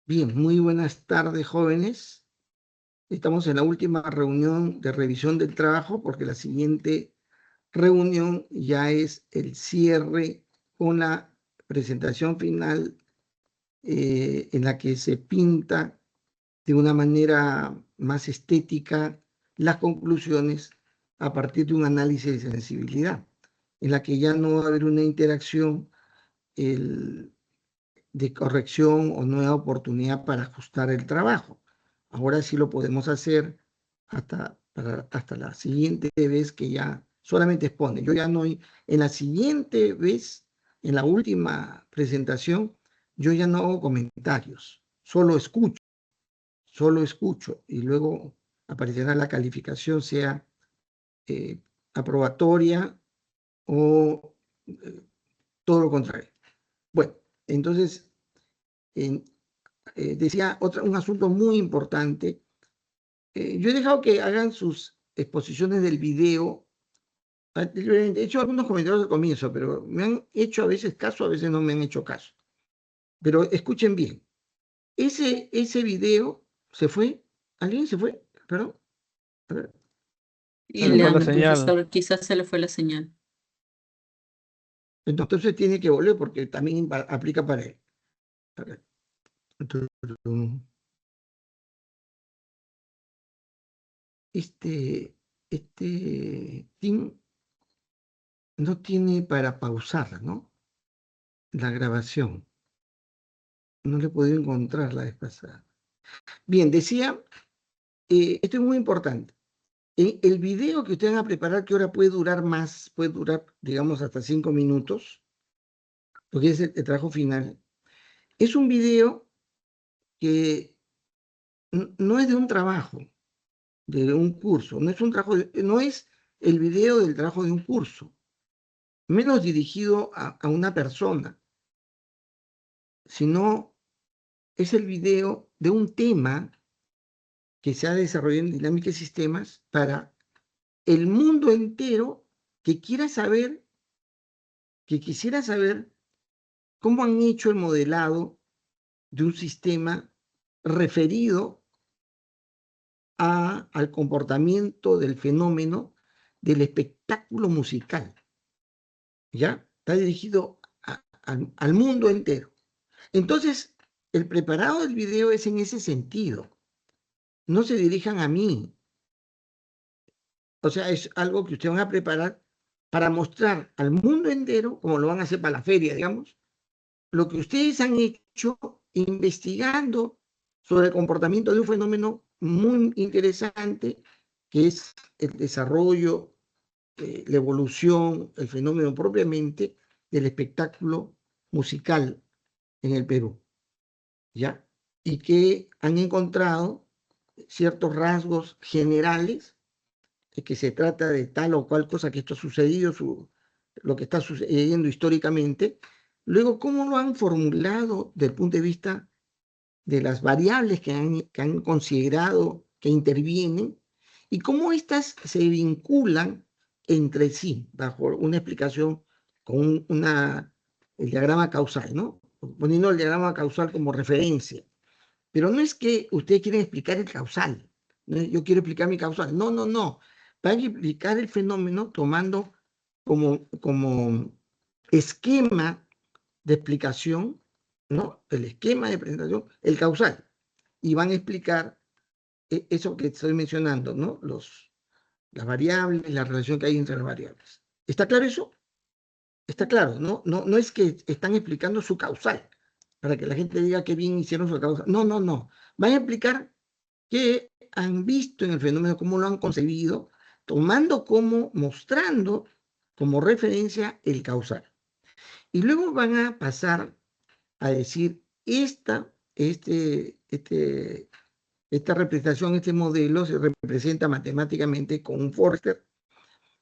Bien, muy buenas tardes, jóvenes. Estamos en la última reunión de revisión del trabajo porque la siguiente reunión ya es el cierre con la presentación final en la que se pinta de una manera más estética las conclusiones a partir de un análisis de sensibilidad, en la que ya no va a haber una interacción de corrección o nueva oportunidad para ajustar el trabajo. Ahora sí lo podemos hacer hasta la siguiente vez que ya solamente expone. Yo ya no, en la siguiente vez, en la última presentación, yo ya no hago comentarios, solo escucho y luego aparecerá la calificación, sea aprobatoria o todo lo contrario. Bueno, entonces, en, decía un asunto muy importante. Yo he dejado que hagan sus exposiciones del video. He hecho algunos comentarios al comienzo, pero me han hecho a veces caso, a veces no me han hecho caso. Pero escuchen bien. Ese video se fue. ¿Alguien se fue? Perdón. A ver. Y A ver. Fue la Leandro, señal. profesor, quizás se le fue la señal. Entonces tiene que volver porque también aplica para él. A ver. Este team no tiene para pausar, ¿no? La grabación. No le he podido encontrar la vez pasada. Bien, decía, esto es muy importante. El video que ustedes van a preparar, que ahora puede durar más, puede durar, digamos, hasta 5 minutos, porque es el trabajo final. Es un video que no es de un trabajo, de un curso, no es un trabajo, no es el video del trabajo de un curso, menos dirigido a una persona, sino es el video de un tema que se ha desarrollado en dinámica de sistemas para el mundo entero que quisiera saber cómo han hecho el modelado de un sistema referido al comportamiento del fenómeno del espectáculo musical. ¿Ya? Está dirigido al mundo entero. Entonces, el preparado del video es en ese sentido. No se dirijan a mí. O sea, es algo que ustedes van a preparar para mostrar al mundo entero, como lo van a hacer para la feria, digamos, lo que ustedes han hecho investigando sobre el comportamiento de un fenómeno muy interesante, que es el desarrollo, la evolución, el fenómeno propiamente del espectáculo musical en el Perú, ¿ya? Y que han encontrado ciertos rasgos generales de que se trata de tal o cual cosa que esto ha sucedido, lo que está sucediendo históricamente. Luego, ¿cómo lo han formulado desde el punto de vista de las variables que han considerado que intervienen y cómo éstas se vinculan entre sí bajo una explicación con el diagrama causal, ¿no? Poniendo el diagrama causal como referencia. Pero no es que ustedes quieren explicar el causal, ¿no? Yo quiero explicar mi causal. No, no, no. Van a explicar el fenómeno tomando como esquema de explicación, ¿no? El esquema de presentación, el causal. Y van a explicar eso que estoy mencionando, ¿no? Las variables, la relación que hay entre las variables. ¿Está claro eso? Está claro, ¿no? No es que están explicando su causal, para que la gente diga que bien hicieron su causal. No, no, no. Van a explicar qué han visto en el fenómeno, cómo lo han concebido, mostrando como referencia el causal. Y luego van a pasar a decir, esta representación, este modelo se representa matemáticamente con un Forster,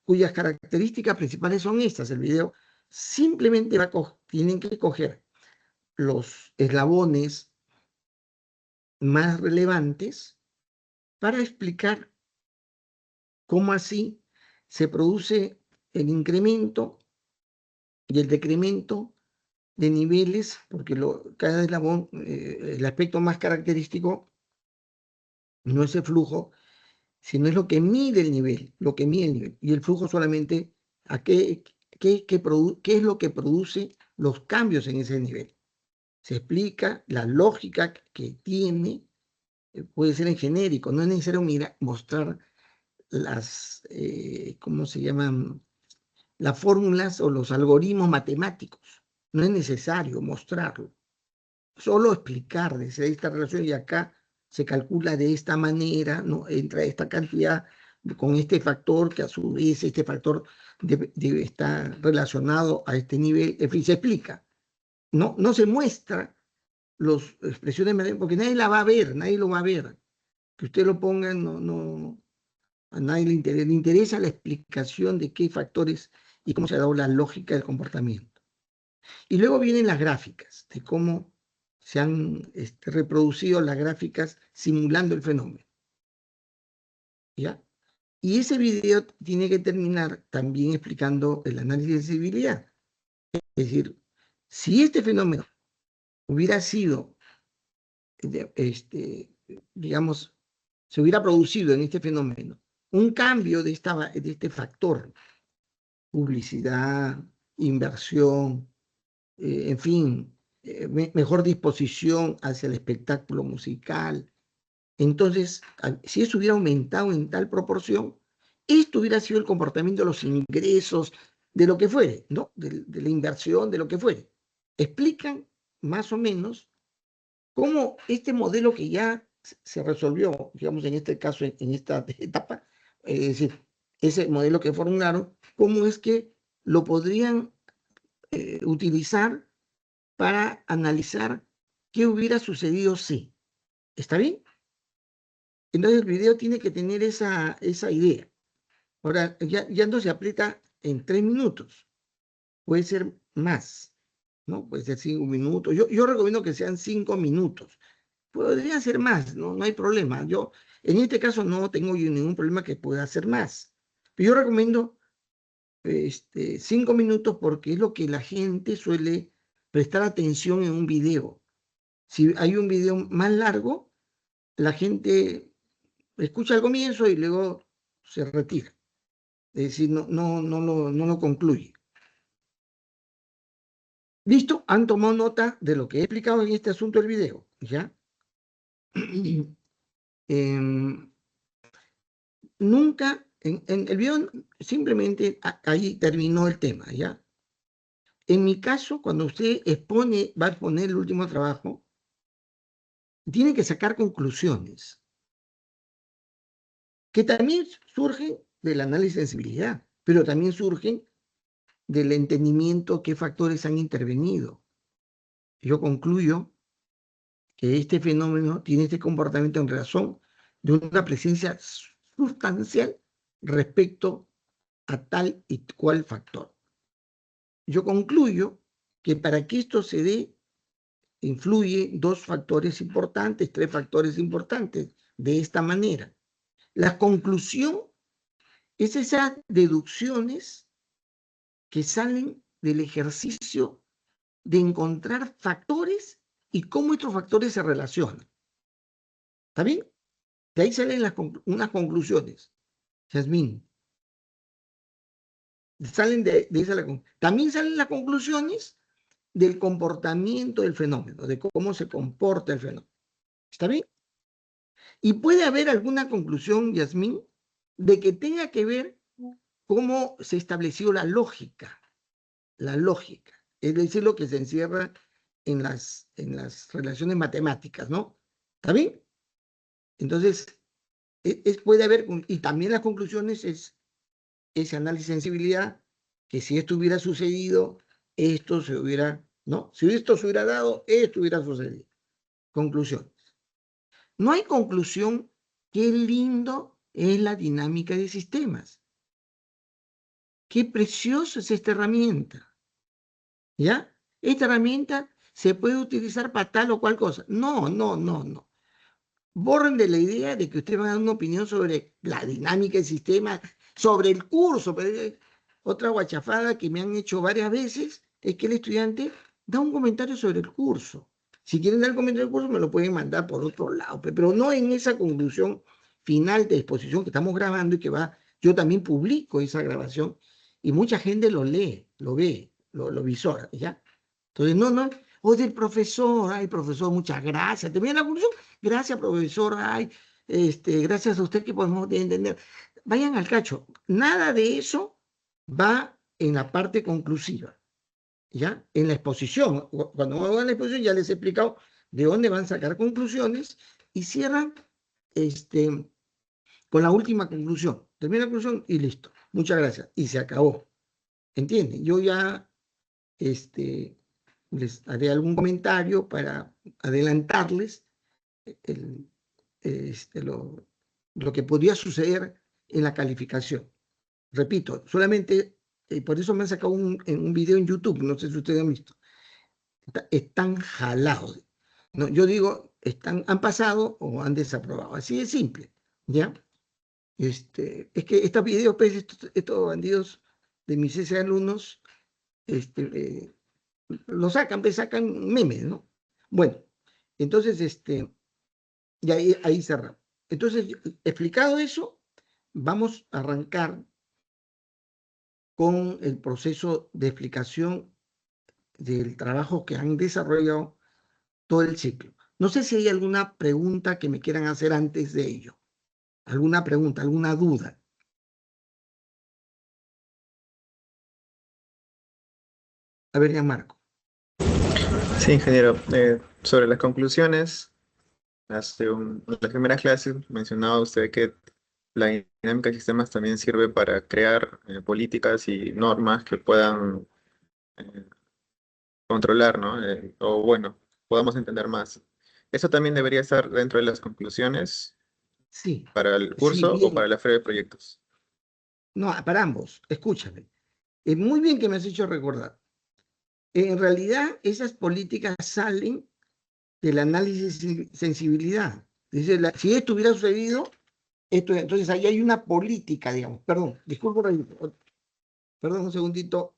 cuyas características principales son estas. El video simplemente tienen que coger los eslabones más relevantes para explicar cómo así se produce el incremento y el decremento de niveles, porque cada eslabón, el aspecto más característico no es el flujo, sino es lo que mide el nivel, lo que mide el nivel. Y el flujo solamente a qué es lo que produce los cambios en ese nivel. Se explica la lógica que tiene, puede ser en genérico, no es necesario mostrar ¿cómo se llaman? Las fórmulas o los algoritmos matemáticos. No es necesario mostrarlo, solo explicar desde esta relación y acá se calcula de esta manera, ¿no? Entra esta cantidad con este factor que a su vez este factor debe estar relacionado a este nivel, en fin, se explica. No se muestra las expresiones matemáticas porque nadie la va a ver, nadie lo va a ver. Que usted lo ponga, a nadie le interesa la explicación de qué factores y cómo se ha dado la lógica del comportamiento. Y luego vienen las gráficas, de cómo se han reproducido las gráficas simulando el fenómeno. ¿Ya? Y ese video tiene que terminar también explicando el análisis de sensibilidad. Es decir, si este fenómeno hubiera sido, digamos, se hubiera producido en este fenómeno un cambio de este factor, publicidad, inversión, en fin, mejor disposición hacia el espectáculo musical. Entonces, si eso hubiera aumentado en tal proporción, esto hubiera sido el comportamiento de los ingresos, de lo que fuere, ¿no? De la inversión, de lo que fuere. Explican más o menos cómo este modelo que ya se resolvió, digamos, en este caso, en esta etapa, es decir, ese modelo que formularon, cómo es que lo podrían utilizar para analizar qué hubiera sucedido si. ¿Está bien? Entonces el video tiene que tener esa idea. Ahora, ya no se aprieta en 3 minutos. Puede ser más, ¿no? Puede ser 5 minutos. Yo recomiendo que sean 5 minutos. Podría ser más, no hay problema. Yo, en este caso, no tengo yo ningún problema que pueda ser más. Pero yo recomiendo 5 minutos porque es lo que la gente suele prestar atención en un video. Si hay un video más largo, la gente escucha al comienzo y luego se retira. Es decir, no lo concluye. ¿Listo? Han tomado nota de lo que he explicado en este asunto del video, ¿ya? Nunca, en el video simplemente ahí terminó el tema, ¿ya? En mi caso, cuando usted va a exponer el último trabajo, tiene que sacar conclusiones que también surgen del análisis de sensibilidad, pero también surgen del entendimiento qué factores han intervenido. Yo concluyo que este fenómeno tiene este comportamiento en razón de una presencia sustancial respecto a tal y cual factor. Yo concluyo que para que esto se dé, influye 2 factores importantes, 3 factores importantes, de esta manera. La conclusión es esas deducciones que salen del ejercicio de encontrar factores y cómo estos factores se relacionan. ¿Está bien? De ahí salen unas conclusiones. Yasmín. Salen de esa también salen las conclusiones del comportamiento del fenómeno, de cómo se comporta el fenómeno. ¿Está bien? Y puede haber alguna conclusión, Yasmín, de que tenga que ver cómo se estableció la lógica, es decir, lo que se encierra en las relaciones matemáticas, ¿no? ¿Está bien? Entonces, puede haber, y también las conclusiones es ese análisis de sensibilidad, que si esto hubiera sucedido, esto se hubiera, ¿no? Si esto se hubiera dado, esto hubiera sucedido. Conclusiones. No hay conclusión. Qué lindo es la dinámica de sistemas. Qué preciosa es esta herramienta. ¿Ya? Esta herramienta se puede utilizar para tal o cual cosa. No. Borren de la idea de que ustedes van a dar una opinión sobre la dinámica del sistema, sobre el curso. Otra guachafada que me han hecho varias veces es que el estudiante da un comentario sobre el curso. Si quieren dar el comentario del curso, me lo pueden mandar por otro lado, pero no en esa conclusión final de exposición que estamos grabando y que va, yo también publico esa grabación y mucha gente lo lee, lo ve, lo visora, ¿ya? Entonces, no, o del profesor, ay, profesor, muchas gracias. Termina la conclusión, gracias, profesor, ay, gracias a usted que podemos entender. Vayan al cacho, nada de eso va en la parte conclusiva. ¿Ya? En la exposición, cuando hagan la exposición ya les he explicado de dónde van a sacar conclusiones y cierran con la última conclusión. Termina la conclusión y listo. Muchas gracias. Y se acabó. ¿Entienden? Yo ya les haré algún comentario para adelantarles el, este, lo que podría suceder en la calificación. Repito, solamente por eso me han sacado un video en YouTube, no sé si ustedes han visto. Están jalados. No, yo digo, han pasado o han desaprobado. Así de simple, ¿ya? Es que estos videos, pues, estos bandidos de mis ese alumnos, este, lo sacan, pues, sacan memes, ¿no? Bueno, entonces, y ahí cerramos. Entonces, explicado eso, vamos a arrancar con el proceso de explicación del trabajo que han desarrollado todo el ciclo. No sé si hay alguna pregunta que me quieran hacer antes de ello. ¿Alguna pregunta, alguna duda? A ver, ya Marco. Sí, ingeniero. Sobre las conclusiones, en la primera clase mencionaba usted que la dinámica de sistemas también sirve para crear políticas y normas que puedan eh, controlar, ¿no? O bueno, podamos entender más. ¿Eso también debería estar dentro de las conclusiones Sí, para el sí, curso o para bien. la feria de proyectos? No, para ambos, escúchame. Es muy bien que me has hecho recordar. En realidad, esas políticas salen del análisis de sensibilidad. Dice, si esto hubiera sucedido, entonces ahí hay una política, digamos. Perdón, disculpo, perdón un segundito.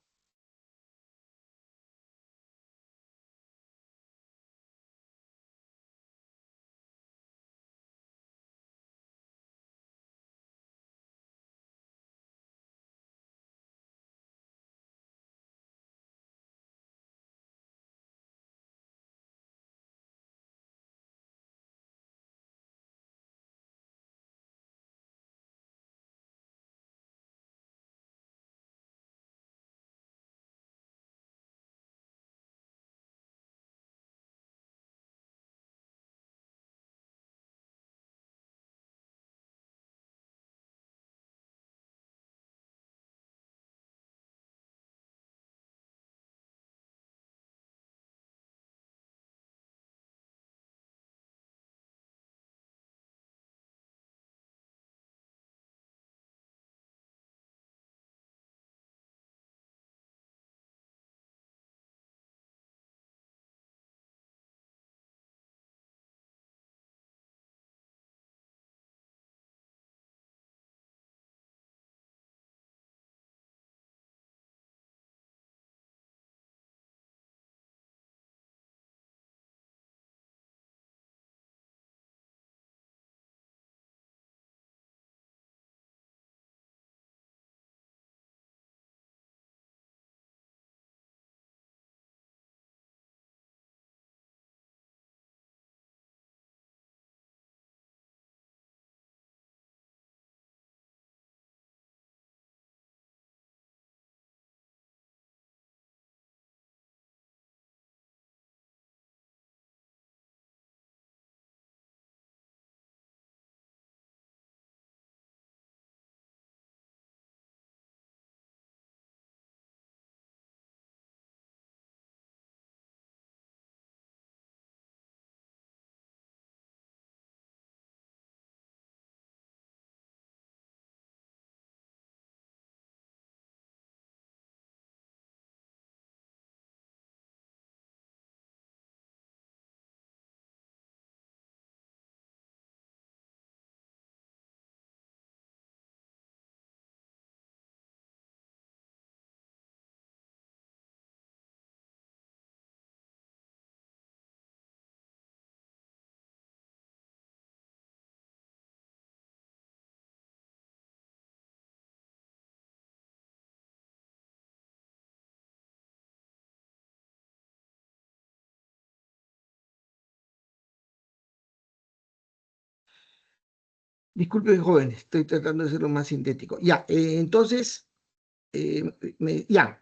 Disculpen, jóvenes, estoy tratando de ser lo más sintético. Ya, entonces, ya.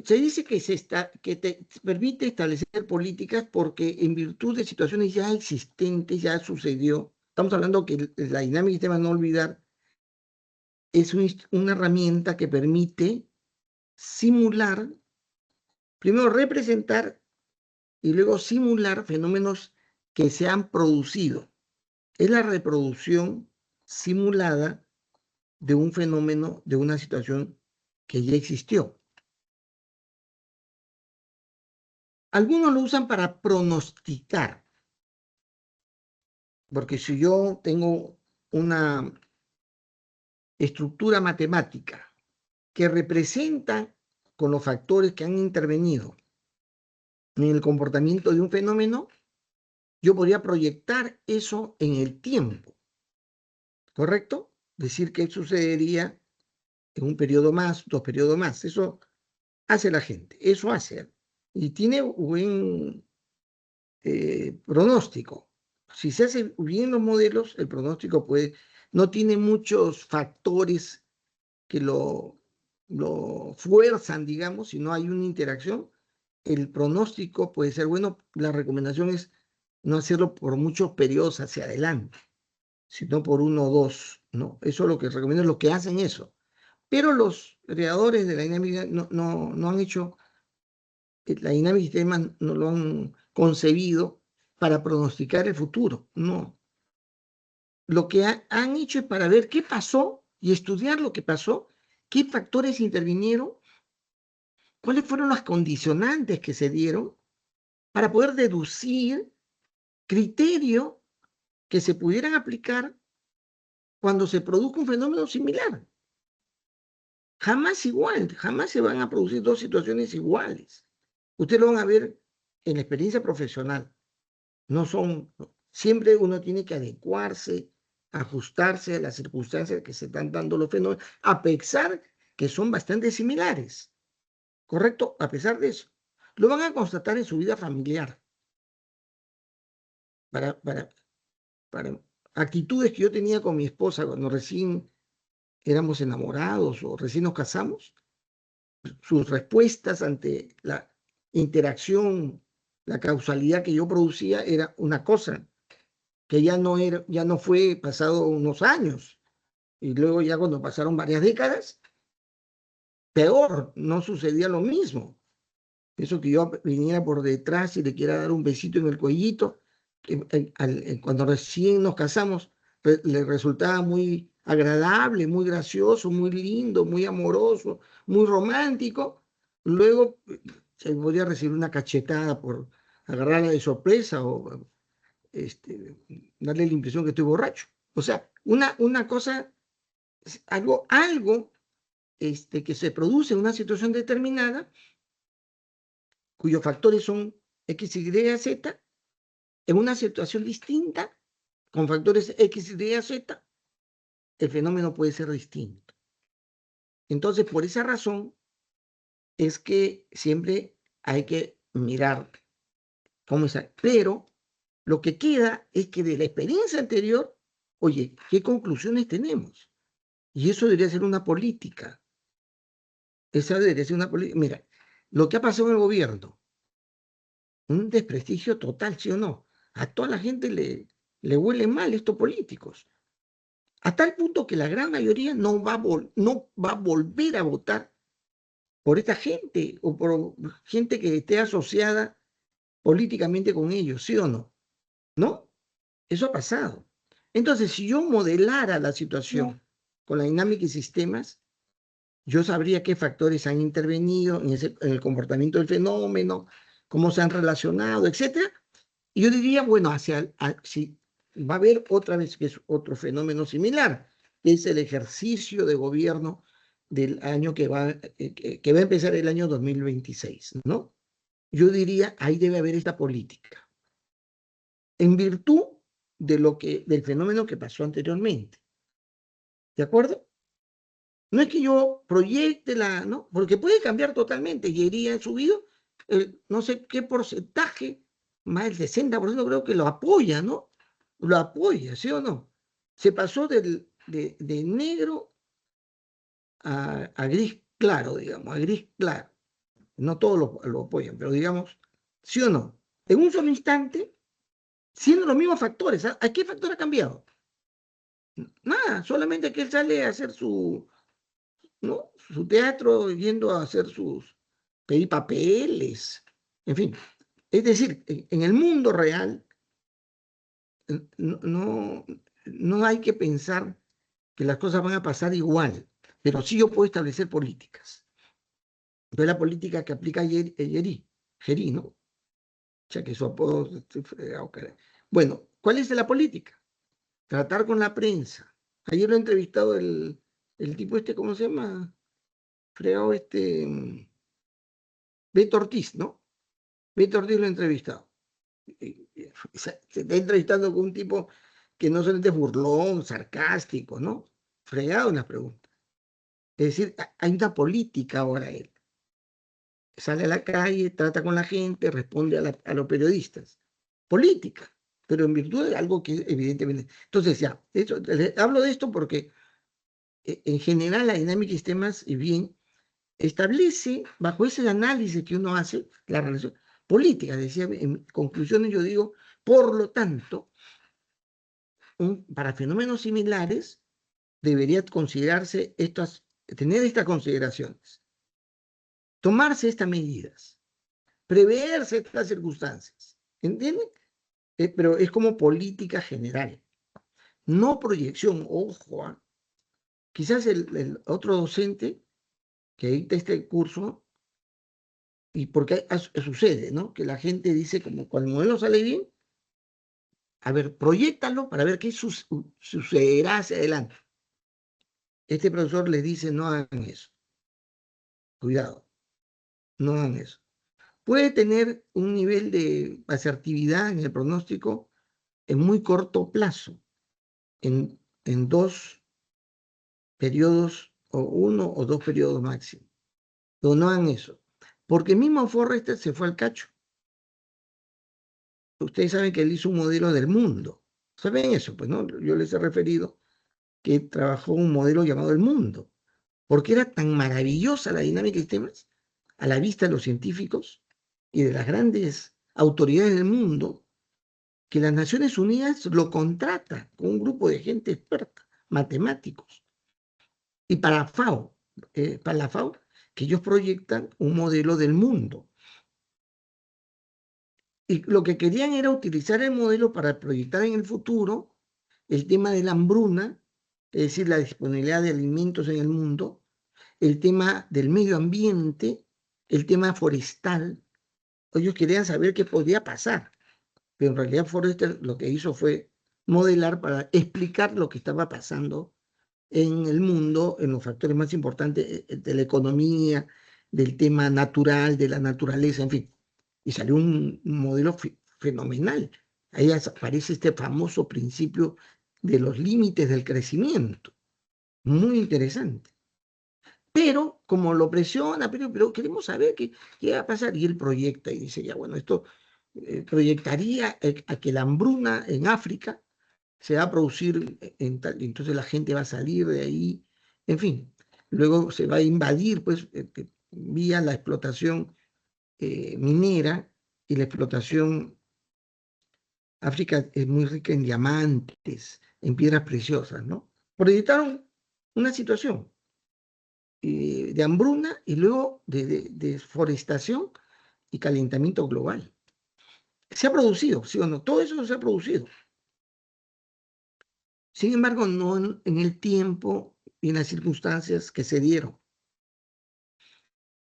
Se dice que, que te permite establecer políticas porque en virtud de situaciones ya existentes, ya sucedió. Estamos hablando que la dinámica del sistema no olvidar es una herramienta que permite simular, primero representar y luego simular fenómenos que se han producido. Es la reproducción simulada de un fenómeno, de una situación que ya existió. Algunos lo usan para pronosticar, porque si yo tengo una estructura matemática que representa con los factores que han intervenido en el comportamiento de un fenómeno, yo podría proyectar eso en el tiempo, ¿correcto? Decir que sucedería en un periodo más, 2 periodos más. Eso hace la gente, eso hace. Y tiene buen pronóstico. Si se hace bien los modelos, el pronóstico no tiene muchos factores que lo fuerzan, digamos, si no hay una interacción, el pronóstico puede ser bueno. La recomendación es no hacerlo por muchos periodos hacia adelante, sino por 1 o 2, ¿no? Eso es lo que recomiendo, es lo que hacen eso. Pero los creadores de la dinámica no han hecho, la dinámica del sistema no lo han concebido para pronosticar el futuro, no. Lo que han hecho es para ver qué pasó y estudiar lo que pasó, qué factores intervinieron, cuáles fueron las condicionantes que se dieron para poder deducir criterios que se pudieran aplicar cuando se produzca un fenómeno similar. Jamás igual, jamás se van a producir dos situaciones iguales. Ustedes lo van a ver en la experiencia profesional. Siempre uno tiene que adecuarse, ajustarse a las circunstancias que se están dando los fenómenos, a pesar que son bastante similares. ¿Correcto? A pesar de eso. Lo van a constatar en su vida familiar. Para actitudes que yo tenía con mi esposa cuando recién éramos enamorados o recién nos casamos, sus respuestas ante la interacción, la causalidad que yo producía era una cosa que ya no fue pasado unos años, y luego ya cuando pasaron varias décadas, peor, no sucedía lo mismo. Eso que yo viniera por detrás y le quiera dar un besito en el cuellito, cuando recién nos casamos, le resultaba muy agradable, muy gracioso, muy lindo, muy amoroso, muy romántico. Luego se podía recibir una cachetada por agarrarla de sorpresa o darle la impresión que estoy borracho. O sea, una cosa, algo que se produce en una situación determinada, cuyos factores son X, Y, Z, en una situación distinta, con factores X, Y, Z, el fenómeno puede ser distinto. Entonces, por esa razón, es que siempre hay que mirar cómo es. Pero lo que queda es que de la experiencia anterior, oye, ¿qué conclusiones tenemos? Y eso debería ser una política. Esa debería ser una política. Mira, lo que ha pasado en el gobierno, un desprestigio total, ¿sí o no? A toda la gente le huelen mal estos políticos. A tal punto que la gran mayoría no va a volver a votar por esta gente o por gente que esté asociada políticamente con ellos, ¿sí o no? ¿No? Eso ha pasado. Entonces, si yo modelara la situación con la dinámica y sistemas, yo sabría qué factores han intervenido en el comportamiento del fenómeno, cómo se han relacionado, etcétera. Y yo diría, bueno, si va a haber otra vez que es otro fenómeno similar, que es el ejercicio de gobierno del año que va a empezar el año 2026, ¿no? Yo diría, ahí debe haber esta política, en virtud del fenómeno que pasó anteriormente. ¿De acuerdo? No es que yo proyecte ¿no? Porque puede cambiar totalmente y iría subido, no sé qué porcentaje, más del 60% creo que lo apoya, ¿no? lo apoya, ¿sí o no? Se pasó de negro a gris claro, digamos, a gris claro. No todos lo apoyan, pero digamos, ¿sí o no? En un solo instante, siendo los mismos factores. ¿A qué factor ha cambiado? Nada, solamente que él sale a hacer ¿no? Su teatro, yendo a hacer pedir papeles, en fin. Es decir, en el mundo real no, no hay que pensar que las cosas van a pasar igual, pero sí yo puedo establecer políticas. Entonces la política que aplica Gerí, ¿no? O sea, que su apodo... Bueno, ¿cuál es la política? Tratar con la prensa. Ayer lo ha entrevistado el tipo este, ¿cómo se llama? Fregado Beto Ortiz, ¿no? Beto Ortiz lo ha entrevistado. Se está entrevistando con un tipo que no solamente es burlón, sarcástico, ¿no? Fregado en las preguntas. Es decir, hay una política ahora él. Sale a la calle, trata con la gente, responde a los periodistas. Política, pero en virtud de algo que evidentemente... Entonces ya, hablo de esto porque en general la dinámica de sistemas, y bien, establece, bajo ese análisis que uno hace, la relación política. Decía, en conclusiones yo digo, por lo tanto, para fenómenos similares, debería considerarse tener estas consideraciones, tomarse estas medidas, preverse estas circunstancias. ¿Entienden? Pero es como política general, no proyección. Ojo, ¿ah? Quizás el otro docente que dicta este curso, y porque sucede, ¿no? Que la gente dice, como cuando el modelo sale bien, a ver, proyéctalo para ver qué sucederá hacia adelante. Este profesor les dice, no hagan eso. Cuidado, no hagan eso. Puede tener un nivel de asertividad en el pronóstico en muy corto plazo, en 2 periodos, o 1 o 2 periodos máximo. Pero no hagan eso. Porque mismo Forrester se fue al cacho. Ustedes saben que él hizo un modelo del mundo. ¿Saben eso? Pues no, yo les he referido que trabajó un modelo llamado el mundo. Porque era tan maravillosa la dinámica de sistemas a la vista de los científicos y de las grandes autoridades del mundo, que las Naciones Unidas lo contrata con un grupo de gente experta, matemáticos. Y para la FAO, que ellos proyectan un modelo del mundo. Y lo que querían era utilizar el modelo para proyectar en el futuro el tema de la hambruna, es decir, la disponibilidad de alimentos en el mundo, el tema del medio ambiente, el tema forestal. Ellos querían saber qué podía pasar, pero en realidad Forrester lo que hizo fue modelar para explicar lo que estaba pasando en el mundo, en los factores más importantes de la economía, del tema natural, de la naturaleza, en fin. Y salió un modelo fenomenal. Ahí aparece este famoso principio de los límites del crecimiento. Muy interesante. Pero como lo presiona, pero queremos saber qué va a pasar. Y él proyecta y dice, ya bueno, esto proyectaría a que la hambruna en África se va a producir entonces la gente va a salir de ahí, en fin, luego se va a invadir, pues, vía la explotación minera y la explotación. África es muy rica en diamantes, en piedras preciosas, ¿no? Proyectaron una situación de hambruna y luego de deforestación y calentamiento global. Se ha producido, ¿sí o no? Todo eso se ha producido. Sin embargo, no en el tiempo y en las circunstancias que se dieron.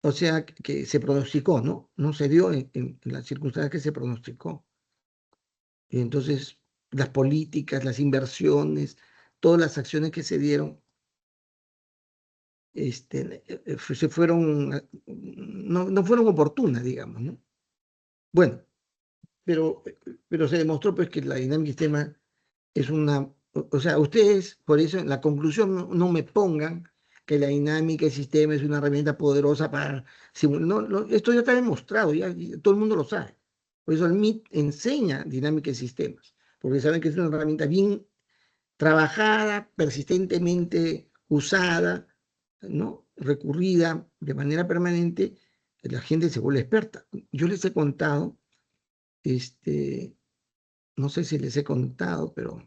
O sea, que se pronosticó, ¿no? No se dio en las circunstancias que se pronosticó. Y entonces, las políticas, las inversiones, todas las acciones que se dieron, se fueron, no fueron oportunas, digamos, ¿no? Bueno, pero se demostró pues que la dinámica del sistema es o sea, ustedes, por eso en la conclusión no me pongan que la dinámica del sistema es una herramienta poderosa para simular. No, esto ya está demostrado, ya todo el mundo lo sabe. Por eso el MIT enseña dinámica de sistemas, porque saben que es una herramienta bien trabajada, persistentemente usada, ¿no? Recurrida de manera permanente, la gente se vuelve experta. Yo les he contado, no sé si les he contado, pero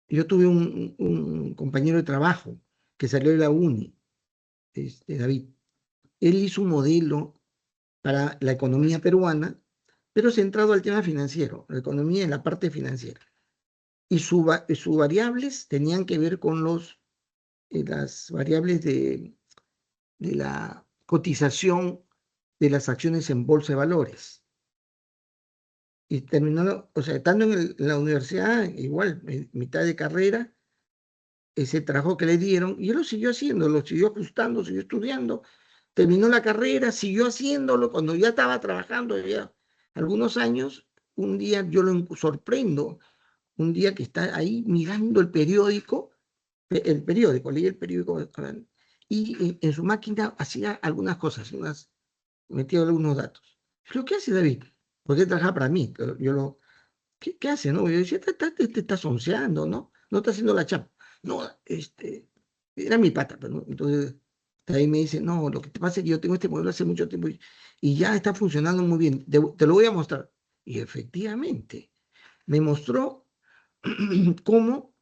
yo tuve un compañero de trabajo que salió de la uni, David. Él hizo un modelo para la economía peruana, pero centrado al tema financiero, la economía en la parte financiera. Y sus variables tenían que ver con las variables de la cotización de las acciones en bolsa de valores. Y terminó, o sea, estando en la universidad, igual, en mitad de carrera, ese trabajo que le dieron, y él lo siguió haciendo, lo siguió ajustando, siguió estudiando, terminó la carrera, siguió haciéndolo, cuando ya estaba trabajando ya algunos años, un día yo lo sorprendo, un día que está ahí mirando el periódico, leí el periódico, y en su máquina hacía algunas cosas, metía algunos datos. Lo que hace David, porque él trabajaba para mí, pero ¿qué hace? ¿No? Yo decía, te está sonceando, ¿no? No está haciendo la chapa. No, era mi pata, pero ¿no? Entonces, ahí me dice, no, lo que te pasa es que yo tengo este modelo hace mucho tiempo y ya está funcionando muy bien, te lo voy a mostrar. Y efectivamente, me mostró cómo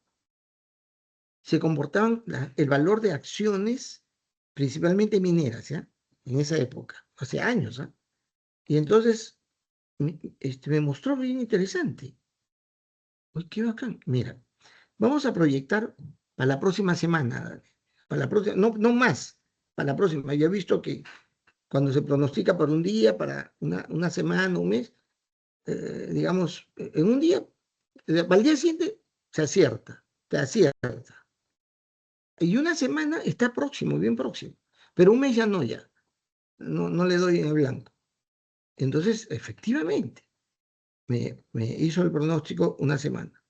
se comportaban el valor de acciones, principalmente mineras, ¿ya? En esa época, hace años, ¿ah? Y entonces me mostró bien interesante. Uy, qué bacán. Mira, vamos a proyectar para la próxima semana, para la próxima, no, no más, para la próxima. Yo he visto que cuando se pronostica por un día, para una semana, un mes, digamos, en un día, para el día siguiente se acierta. Y una semana está próximo, bien próximo. Pero un mes ya no, no le doy en el blanco. Entonces, efectivamente, me hizo el pronóstico una semana.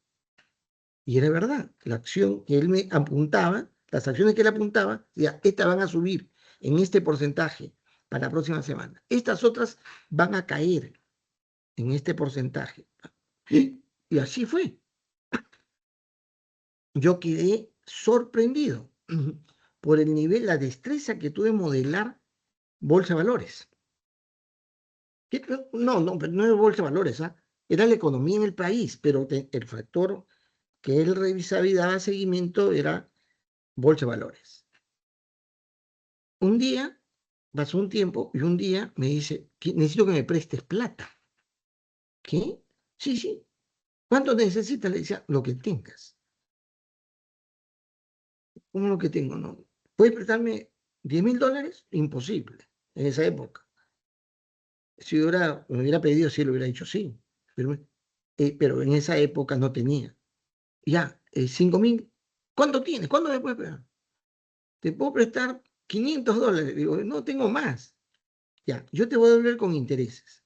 Y era verdad, la acción que él me apuntaba, las acciones que él apuntaba, ya, estas van a subir en este porcentaje para la próxima semana. Estas otras van a caer en este porcentaje. Y así fue. Yo quedé sorprendido por el nivel, la destreza que tuve en modelar bolsa de valores. No, pero no es bolsa de valores, ¿ah? Era la economía en el país, pero el factor que él revisaba y daba seguimiento era bolsa de valores. Un día, pasó un tiempo, y un día me dice, necesito que me prestes plata. ¿Qué? Sí, sí. ¿Cuánto necesitas? Le decía, lo que tengas. ¿Cómo lo que tengo? No. ¿Puedes prestarme $10.000? Imposible, en esa época. Si me hubiera pedido, sí, le hubiera dicho sí. Pero en esa época no tenía. Ya, 5.000. ¿Cuánto tienes? ¿Cuánto me puedes prestar? Te puedo prestar $500. Digo, no tengo más. Ya, yo te voy a devolver con intereses.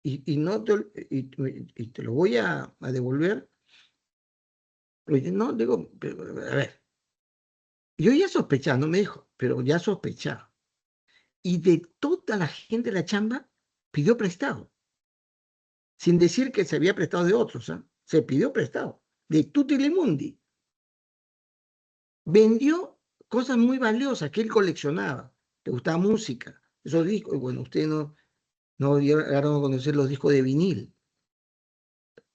No y te lo voy a devolver. Oye, no, digo, pero, a ver, yo ya sospechaba, no me dijo, pero ya sospechaba. Y de toda la gente de la chamba pidió prestado, sin decir que se había prestado de otros, ¿eh? Se pidió prestado, de tutti li mundi. Vendió cosas muy valiosas que él coleccionaba, le gustaba música, esos discos, bueno, ustedes no llegaron a conocer los discos de vinil.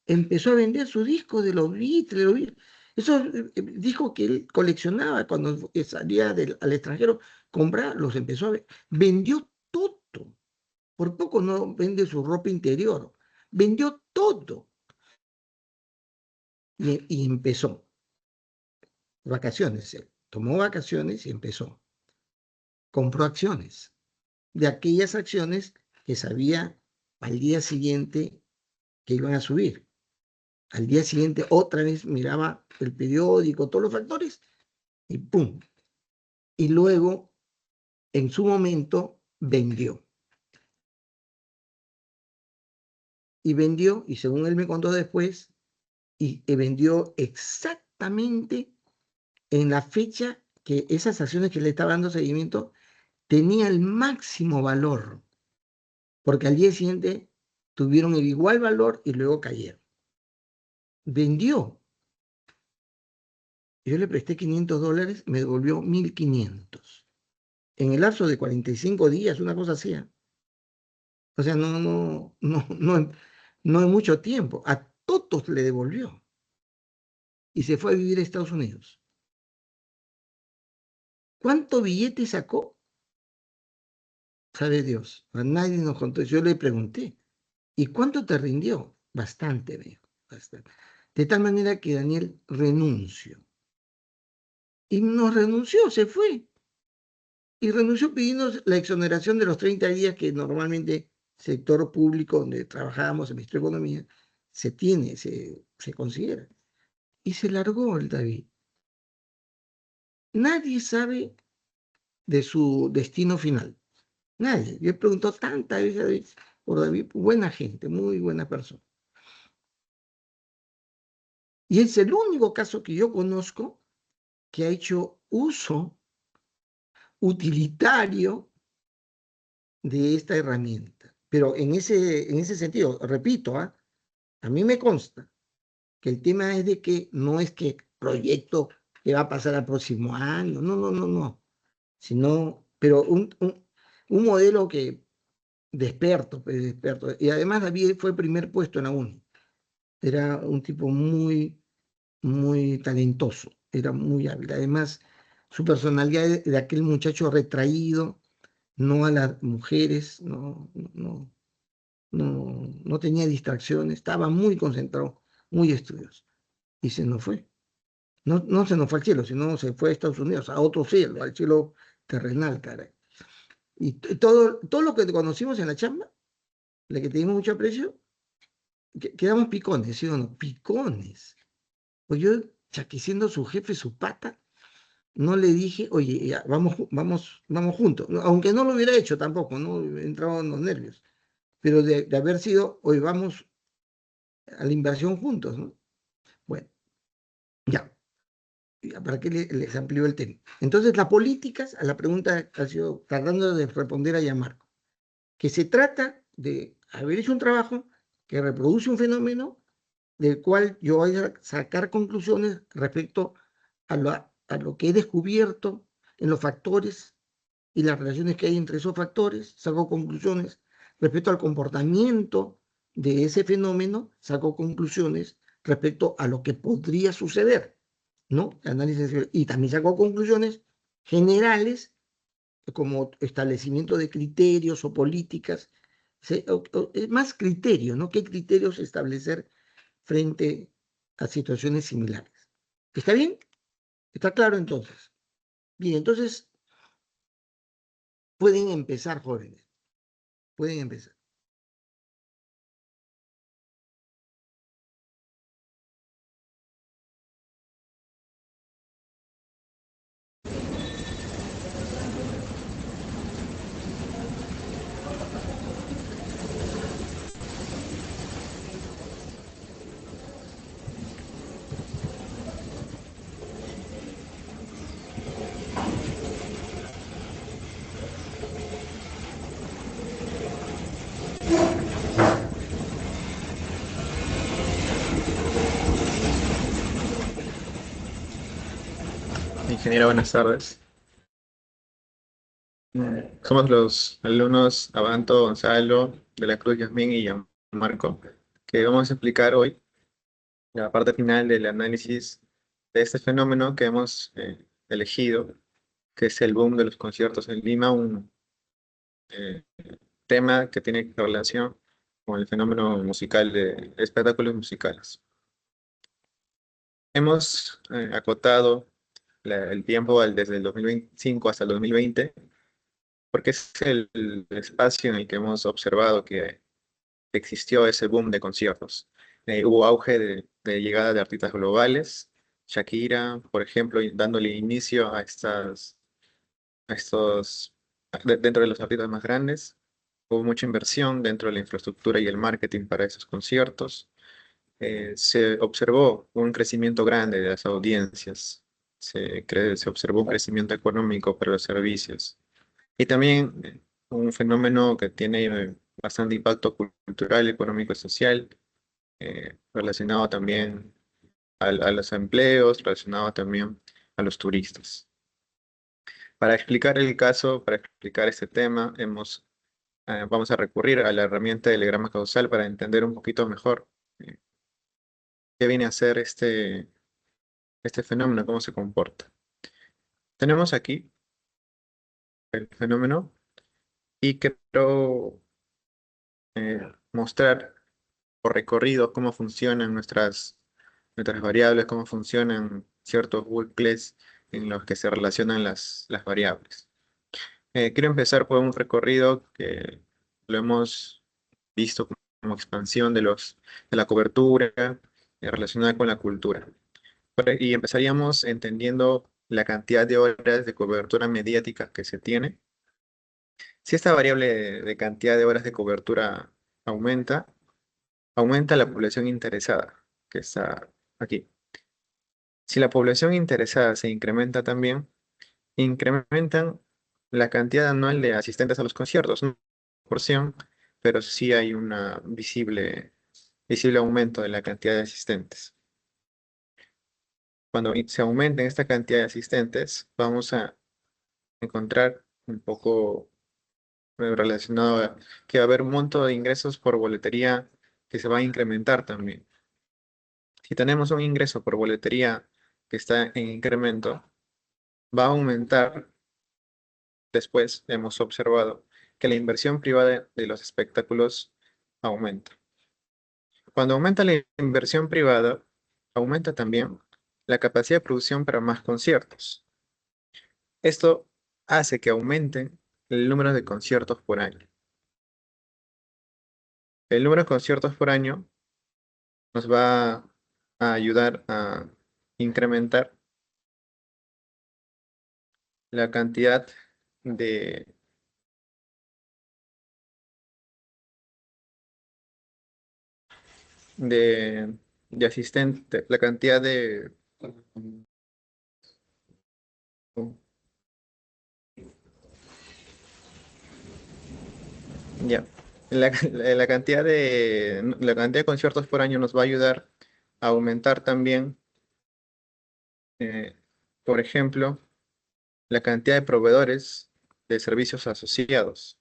Empezó a vender sus discos de los Beatles, esos discos que él coleccionaba cuando salía al extranjero, comprar, los empezó a vender. Vendió todo. Por poco no vende su ropa interior. Vendió todo. Y empezó. Vacaciones. Tomó vacaciones y empezó. Compró acciones. De aquellas acciones que sabía al día siguiente que iban a subir. Al día siguiente otra vez miraba el periódico, todos los factores, y ¡pum! Y luego, en su momento, vendió. Y según él me contó después, y vendió exactamente en la fecha que esas acciones que le estaba dando seguimiento tenía el máximo valor, porque al día siguiente tuvieron el igual valor y luego cayeron. vendió. Yo le presté $500, me devolvió 1.500. En el lapso de 45 días, una cosa así. O sea, no hay mucho tiempo. A todos le devolvió. Y se fue a vivir a Estados Unidos. ¿Cuánto billete sacó? Sabe Dios. A nadie nos contó. Yo le pregunté. ¿Y cuánto te rindió? Bastante, me dijo. Bastante. De tal manera que Daniel renunció. Y no renunció, se fue. Y renunció pidiendo la exoneración de los 30 días que normalmente sector público donde trabajábamos en Ministerio de Economía se tiene, se considera. Y se largó el David. Nadie sabe de su destino final. Nadie. Yo he preguntado tantas veces por David, buena gente, muy buena persona. Y es el único caso que yo conozco que ha hecho uso utilitario de esta herramienta. Pero en ese sentido, repito, a mí me consta que el tema es de que no es que proyecto que va a pasar al próximo año, no, sino, pero un modelo que de experto, pues, de experto. Y además David fue primer puesto en la UNI. Era un tipo muy talentoso, era muy hábil. Además, su personalidad de aquel muchacho retraído, no a las mujeres, no tenía distracciones, estaba muy concentrado, muy estudioso. Y se nos fue. No se nos fue al cielo, sino se fue a Estados Unidos, a otro cielo, al cielo terrenal, caray. Y todo lo que conocimos en la chamba, la que teníamos mucho aprecio, quedamos picones, ¿sí o no? Picones. Pues yo, que siendo su jefe, su pata, no le dije, oye, ya, vamos juntos. Aunque no lo hubiera hecho tampoco, no entraba en los nervios. Pero de haber sido, hoy vamos a la inversión juntos, ¿no? Bueno, ya. ¿Para qué les amplió el tema? Entonces, las políticas, a la pregunta ha sido tratando de responder a Yamarco, que se trata de haber hecho un trabajo que reproduce un fenómeno del cual yo voy a sacar conclusiones respecto a lo que he descubierto en los factores y las relaciones que hay entre esos factores, saco conclusiones respecto al comportamiento de ese fenómeno, saco conclusiones respecto a lo que podría suceder, ¿no? Análisis, y también saco conclusiones generales como establecimiento de criterios o políticas, es más criterio, ¿no? ¿Qué criterios establecer frente a situaciones similares? ¿Está bien? ¿Está claro entonces? Bien, entonces pueden empezar, jóvenes, pueden empezar. Ingeniero, buenas tardes. Somos los alumnos Abanto, Gonzalo, de la Cruz, Yasmín y Marco, que vamos a explicar hoy la parte final del análisis de este fenómeno que hemos elegido, que es el boom de los conciertos en Lima, un eh, tema que tiene relación con el fenómeno musical de espectáculos musicales. Hemos acotado el tiempo desde el 2025 hasta el 2020, porque es el espacio en el que hemos observado que existió ese boom de conciertos. Hubo auge de llegada de artistas globales, Shakira, por ejemplo, dándole inicio a estos, dentro de los artistas más grandes. Hubo mucha inversión dentro de la infraestructura y el marketing para esos conciertos. Se observó un crecimiento grande de las audiencias, se observó un crecimiento económico para los servicios. Y también un fenómeno que tiene bastante impacto cultural, económico y social, relacionado también a los empleos, relacionado también a los turistas. Para explicar el caso, para explicar este tema, vamos a recurrir a la herramienta del diagrama causal para entender un poquito mejor eh, qué viene a ser este fenómeno, cómo se comporta. Tenemos aquí el fenómeno y quiero mostrar por recorrido cómo funcionan nuestras variables, cómo funcionan ciertos bucles en los que se relacionan las variables. Quiero empezar por un recorrido que lo hemos visto como expansión de la cobertura relacionada con la cultura. Y empezaríamos entendiendo la cantidad de horas de cobertura mediática que se tiene. Si esta variable de cantidad de horas de cobertura aumenta, aumenta la población interesada, que está aquí. Si la población interesada se incrementa también, incrementan la cantidad anual de asistentes a los conciertos, no porción, pero sí hay un visible aumento de la cantidad de asistentes. Cuando se aumenten esta cantidad de asistentes, vamos a encontrar un poco relacionado a que va a haber un monto de ingresos por boletería que se va a incrementar también. Si tenemos un ingreso por boletería que está en incremento, va a aumentar. Después hemos observado que la inversión privada de los espectáculos aumenta. Cuando aumenta la inversión privada, aumenta también la capacidad de producción para más conciertos. Esto hace que aumente el número de conciertos por año. El número de conciertos por año nos va a ayudar a incrementar la cantidad de, de asistentes, la cantidad de... Ya. La cantidad de conciertos por año nos va a ayudar a aumentar también, eh, por ejemplo, la cantidad de proveedores de servicios asociados.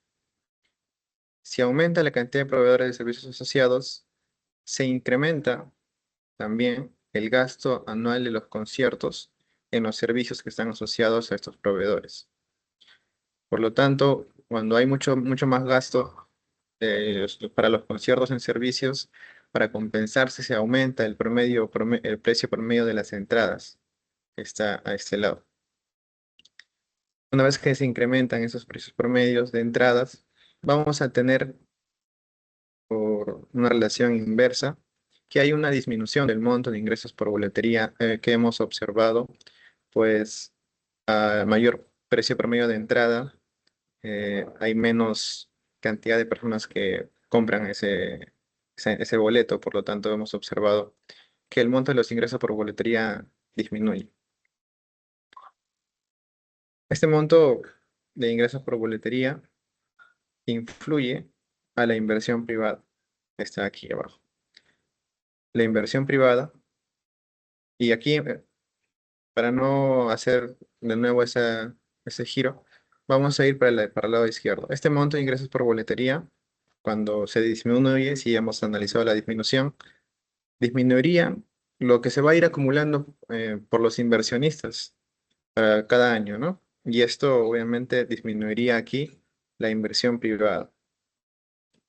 Si aumenta la cantidad de proveedores de servicios asociados, se incrementa también el gasto anual de los conciertos en los servicios que están asociados a estos proveedores. Por lo tanto, cuando hay mucho más gasto para los conciertos en servicios, para compensarse se aumenta el precio promedio de las entradas que está a este lado. Una vez que se incrementan esos precios promedios de entradas, vamos a tener por una relación inversa que hay una disminución del monto de ingresos por boletería que hemos observado, pues a mayor precio promedio de entrada, hay menos cantidad de personas que compran ese boleto, por lo tanto hemos observado que el monto de los ingresos por boletería disminuye. Este monto de ingresos por boletería influye a la inversión privada, que está aquí abajo. La inversión privada, y aquí, para no hacer de nuevo ese giro, vamos a ir para el lado izquierdo. Este monto de ingresos por boletería, cuando se disminuye, si hemos analizado la disminución, disminuiría lo que se va a ir acumulando por los inversionistas para cada año, ¿no? Y esto obviamente disminuiría aquí la inversión privada.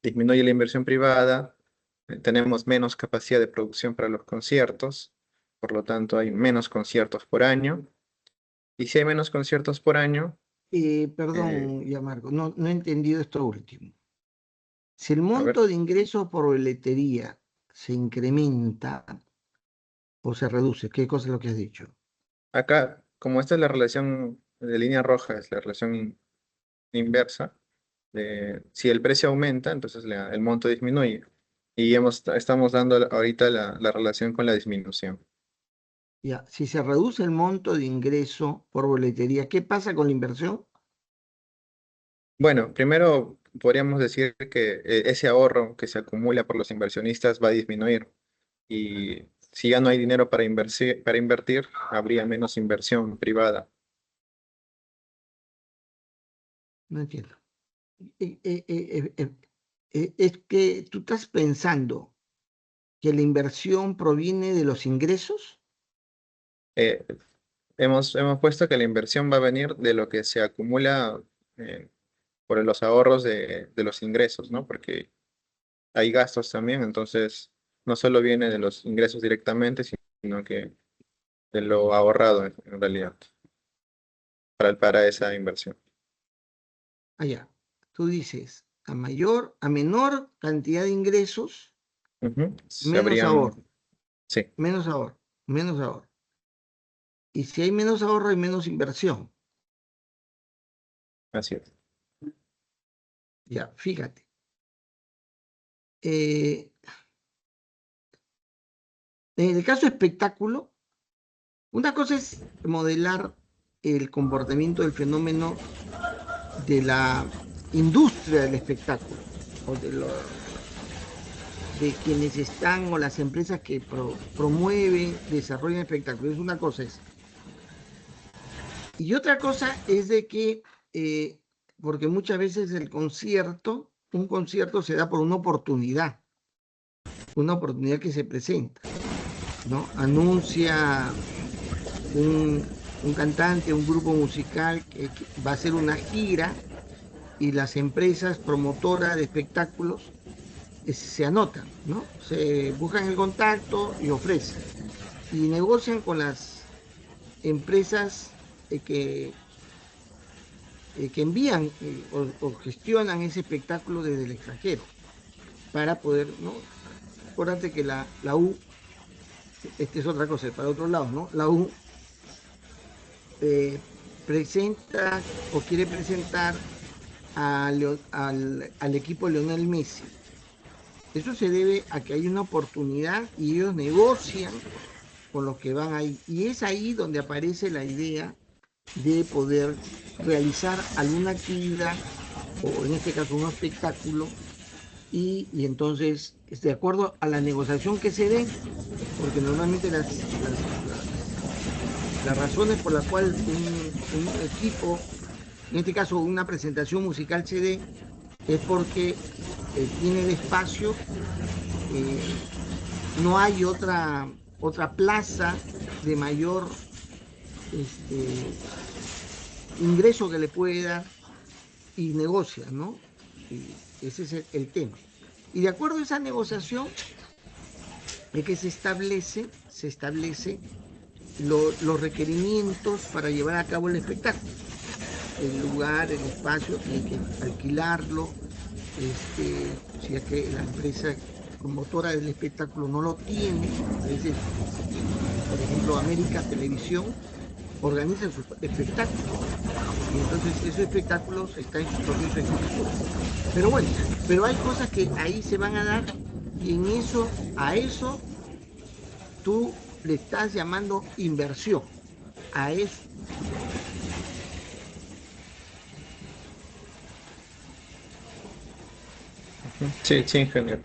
Disminuye la inversión privada, tenemos menos capacidad de producción para los conciertos, por lo tanto hay menos conciertos por año. Y si hay menos conciertos por año, eh, Perdón, ya Marco, no he entendido esto último. Si el a ver, monto de ingresos por boletería se incrementa o se reduce, ¿qué cosa es lo que has dicho? acá, como esta es la relación de línea roja, es la relación inversa, si el precio aumenta, entonces el monto disminuye. Y estamos dando ahorita la relación con la disminución. Ya, si se reduce el monto de ingreso por boletería, ¿qué pasa con la inversión? Bueno, primero podríamos decir que ese ahorro que se acumula por los inversionistas va a disminuir. Y si ya no hay dinero para invertir, habría menos inversión privada. No entiendo. Es que tú estás pensando que la inversión proviene de los ingresos. Eh, hemos puesto que la inversión va a venir de lo que se acumula por los ahorros de los ingresos, ¿no? Porque hay gastos también, entonces no solo viene de los ingresos directamente, sino que de lo ahorrado en realidad para esa inversión. Allá, tú dices, a menor cantidad de ingresos, Ujú. menos ahorro, Sí, menos ahorro, menos ahorro. Y si hay menos ahorro, hay menos inversión. así es. Ya, fíjate. Eh, en el caso espectáculo, una cosa es modelar el comportamiento del fenómeno de la industria del espectáculo o de quienes están o las empresas que promueven, desarrollan espectáculos. Es una cosa esa. Y otra cosa es de que, porque muchas veces un concierto se da por una oportunidad que se presenta, ¿no? Anuncia un cantante, un grupo musical que va a hacer una gira y las empresas promotoras de espectáculos se anotan, ¿no? Se buscan el contacto y ofrecen. Y negocian con las empresas que envían o gestionan ese espectáculo desde el extranjero para poder, ¿no? Acuérdate que la U, esta es otra cosa, para otro lado, ¿no? La U eh, presenta o quiere presentar al equipo Lionel Messi. Eso se debe a que hay una oportunidad y ellos negocian con los que van ahí. Y es ahí donde aparece la idea de poder realizar alguna actividad, o en este caso un espectáculo, y entonces, de acuerdo a la negociación que se dé, porque normalmente las razones por las cuales un equipo, en este caso una presentación musical se dé, es porque tiene el espacio, eh, no hay otra plaza de mayor este, ingreso que le puede dar y negocia, ¿no? Y ese es el tema. Y de acuerdo a esa negociación es que se establece los requerimientos para llevar a cabo el espectáculo. El lugar, el espacio, que hay que alquilarlo, si es que la empresa promotora del espectáculo no lo tiene, a veces, por ejemplo, América Televisión organiza sus espectáculos y entonces esos espectáculos están en su proceso de ejecución. Pero bueno, pero hay cosas que ahí se van a dar y a eso tú le estás llamando inversión, a eso. Ujú. Sí, sí, ingeniero.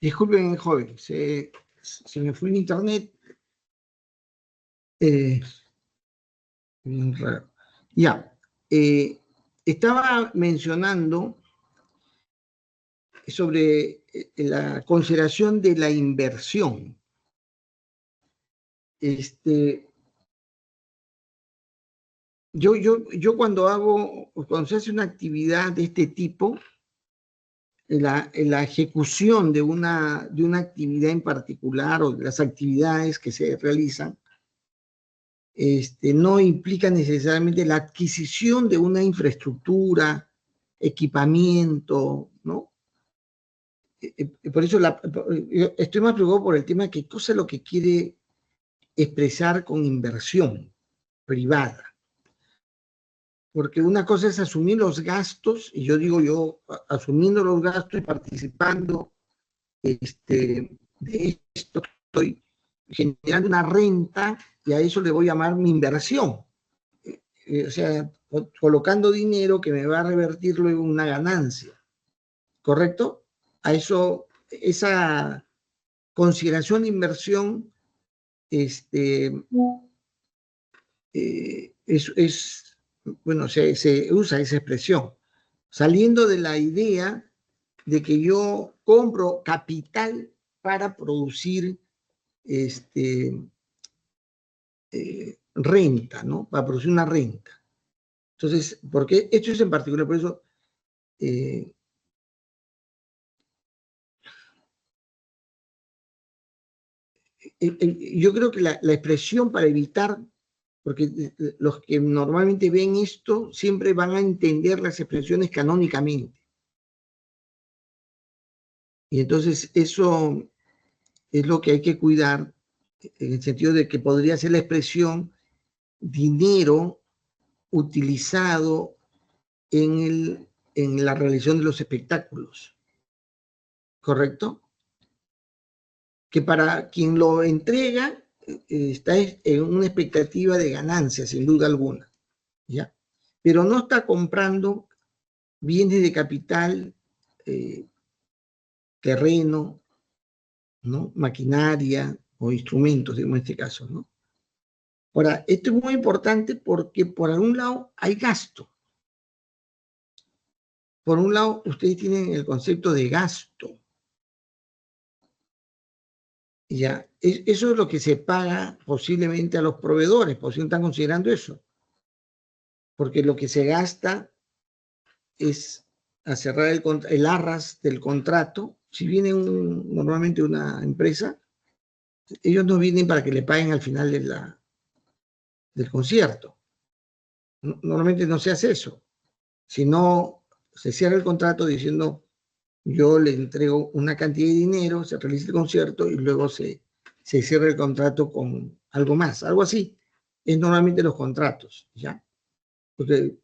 Disculpen, joven, se me fue el internet. Eh, Bien raro. Ya, estaba mencionando sobre la consideración de la inversión. Este, yo cuando se hace una actividad de este tipo, la ejecución de una actividad en particular o de las actividades que se realizan, no implica necesariamente la adquisición de una infraestructura, equipamiento, ¿no? Por eso yo estoy más preocupado por el tema de qué cosa es lo que quiere expresar con inversión privada. Porque una cosa es asumir los gastos, y yo digo asumiendo los gastos y participando de esto, estoy generando una renta y a eso le voy a llamar mi inversión. O sea, colocando dinero que me va a revertir luego una ganancia. ¿Correcto? A eso, esa consideración de inversión bueno, se usa esa expresión, saliendo de la idea de que yo compro capital para producir renta, ¿no? Para producir una renta. Entonces, porque esto es en particular, por eso yo creo que la expresión para evitar, porque los que normalmente ven esto siempre van a entender las expresiones canónicamente. Y entonces eso es lo que hay que cuidar, en el sentido de que podría ser la expresión dinero utilizado en la realización de los espectáculos, ¿correcto? Que para quien lo entrega está en una expectativa de ganancia, sin duda alguna, ¿ya? Pero no está comprando bienes de capital, terreno, ¿no? Maquinaria o instrumentos, en este caso, ¿no? Ahora, esto es muy importante porque por algún lado hay gasto. Por un lado, ustedes tienen el concepto de gasto. Ya, eso es lo que se paga posiblemente a los proveedores, por si no están considerando eso. Porque lo que se gasta es a cerrar el arras del contrato. Si viene normalmente una empresa, ellos no vienen para que le paguen al final del concierto. Normalmente no se hace eso, sino se cierra el contrato diciendo yo le entrego una cantidad de dinero, se realiza el concierto y luego se cierra el contrato con algo más, algo así. Es normalmente los contratos, ¿ya? Porque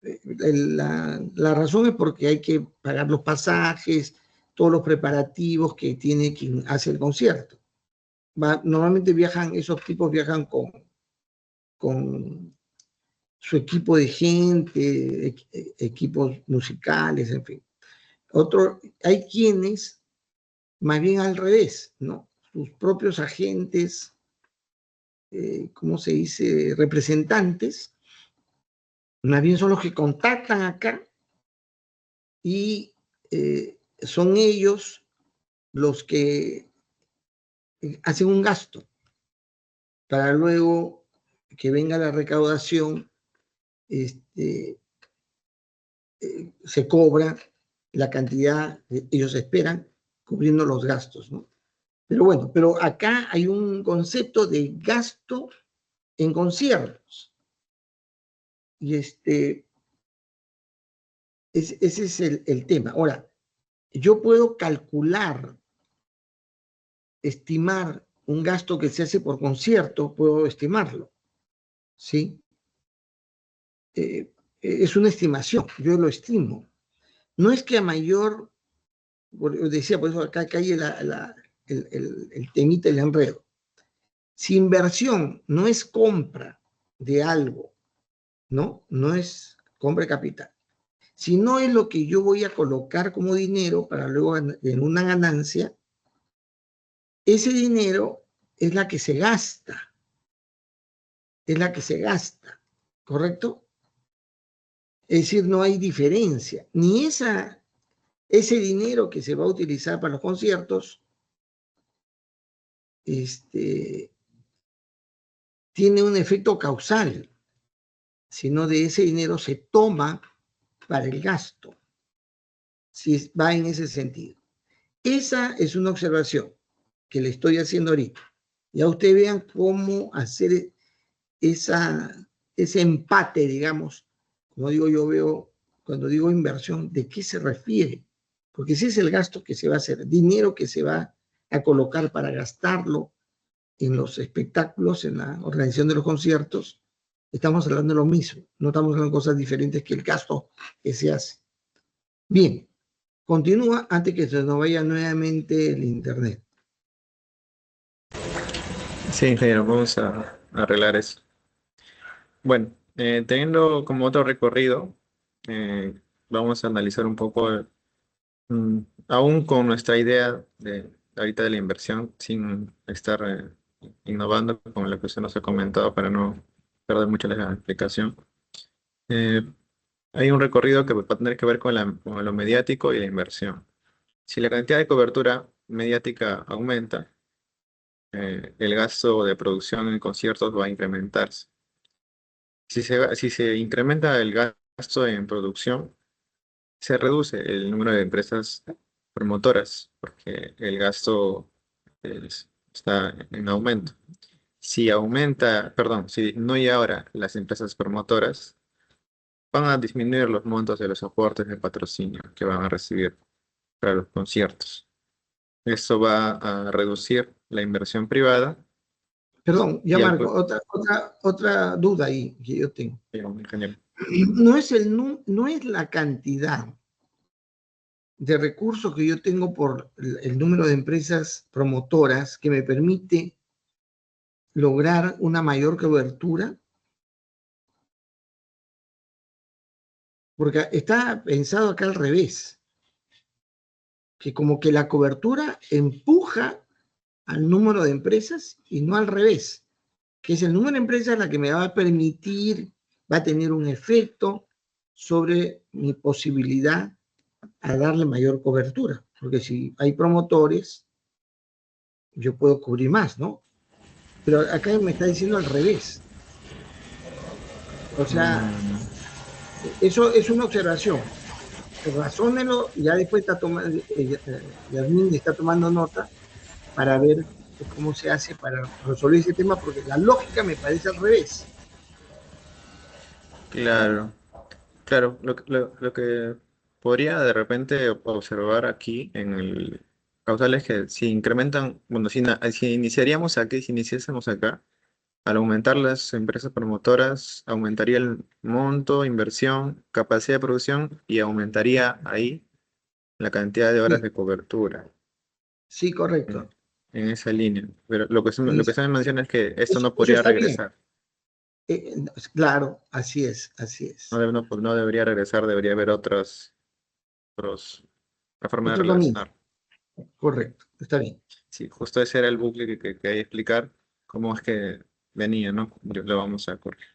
la razón es porque hay que pagar los pasajes, todos los preparativos que tiene quien hace el concierto. Normalmente esos tipos viajan con su equipo de gente, equipos musicales, en fin. Hay quienes, más bien al revés, ¿no? Sus propios agentes, ¿cómo se dice? Representantes, más bien son los que contactan acá y son ellos los que hacen un gasto para luego que venga la recaudación, se cobra la cantidad que ellos esperan, cubriendo los gastos, ¿no? Pero bueno, pero acá hay un concepto de gasto en conciertos. Y ese es el tema. Ahora, yo puedo calcular, estimar un gasto que se hace por concierto, puedo estimarlo, ¿sí? Es una estimación, yo lo estimo. No es que a mayor, decía, por eso acá cae el temita, el enredo. Si inversión no es compra de algo, ¿no? No es compra de capital. Si no es lo que yo voy a colocar como dinero para luego en una ganancia, ese dinero es la que se gasta, ¿correcto? Es decir, no hay diferencia. Ni ese dinero que se va a utilizar para los conciertos tiene un efecto causal, sino de ese dinero se toma para el gasto, si va en ese sentido. Esa es una observación que le estoy haciendo ahorita. Ya ustedes vean cómo hacer ese empate, digamos, como digo, yo veo, cuando digo inversión, ¿de qué se refiere? Porque ese es el gasto que se va a hacer, dinero que se va a colocar para gastarlo en los espectáculos, en la organización de los conciertos. Estamos hablando de lo mismo, no estamos hablando de cosas diferentes que el gasto que se hace. Bien, continúa antes que se nos vaya nuevamente el internet. Sí, ingeniero, vamos a arreglar eso. Bueno, teniendo como otro recorrido, vamos a analizar un poco, mm, aún con nuestra idea de ahorita de la inversión, sin estar innovando con lo que usted nos ha comentado para no perder mucho la explicación. Eh, Hay un recorrido que va a tener que ver con lo mediático y la inversión. Si la cantidad de cobertura mediática aumenta, el gasto de producción en conciertos va a incrementarse. Si se incrementa el gasto en producción, se reduce el número de empresas promotoras, porque el gasto está en aumento. Si aumenta, perdón, si no hay ahora las empresas promotoras, van a disminuir los montos de los aportes de patrocinio que van a recibir para los conciertos. Esto va a reducir la inversión privada Perdón, ya y al... Marco, otra duda ahí que yo tengo. Ingeniero. No es la cantidad de recursos que yo tengo por el número de empresas promotoras que me permite lograr una mayor cobertura, porque está pensado acá al revés, que como que la cobertura empuja al número de empresas y no al revés, que es el número de empresas la que me va a permitir, va a tener un efecto sobre mi posibilidad a darle mayor cobertura, porque si hay promotores, yo puedo cubrir más, ¿no? Pero acá me está diciendo al revés. O sea, eso es una observación. Razónelo y ya después está tomando, Yasmín está tomando nota para ver cómo se hace para resolver ese tema, porque la lógica me parece al revés. Claro, claro, lo que podría de repente observar aquí en el causal es que si incrementan, bueno, si iniciaríamos aquí, si iniciásemos acá, al aumentar las empresas promotoras, aumentaría el monto, inversión, capacidad de producción y aumentaría ahí la cantidad de horas Sí, de cobertura sí, en, correcto. en esa línea. Pero lo que se menciona es que esto no Eso podría está bien. regresar. Claro, así es, así es. No debería regresar, debería haber otra forma de Otro camino, relacionar. correcto, está bien. Sí, justo ese era el bucle que quería explicar, cómo es que venía, ¿no? Lo vamos a corregir.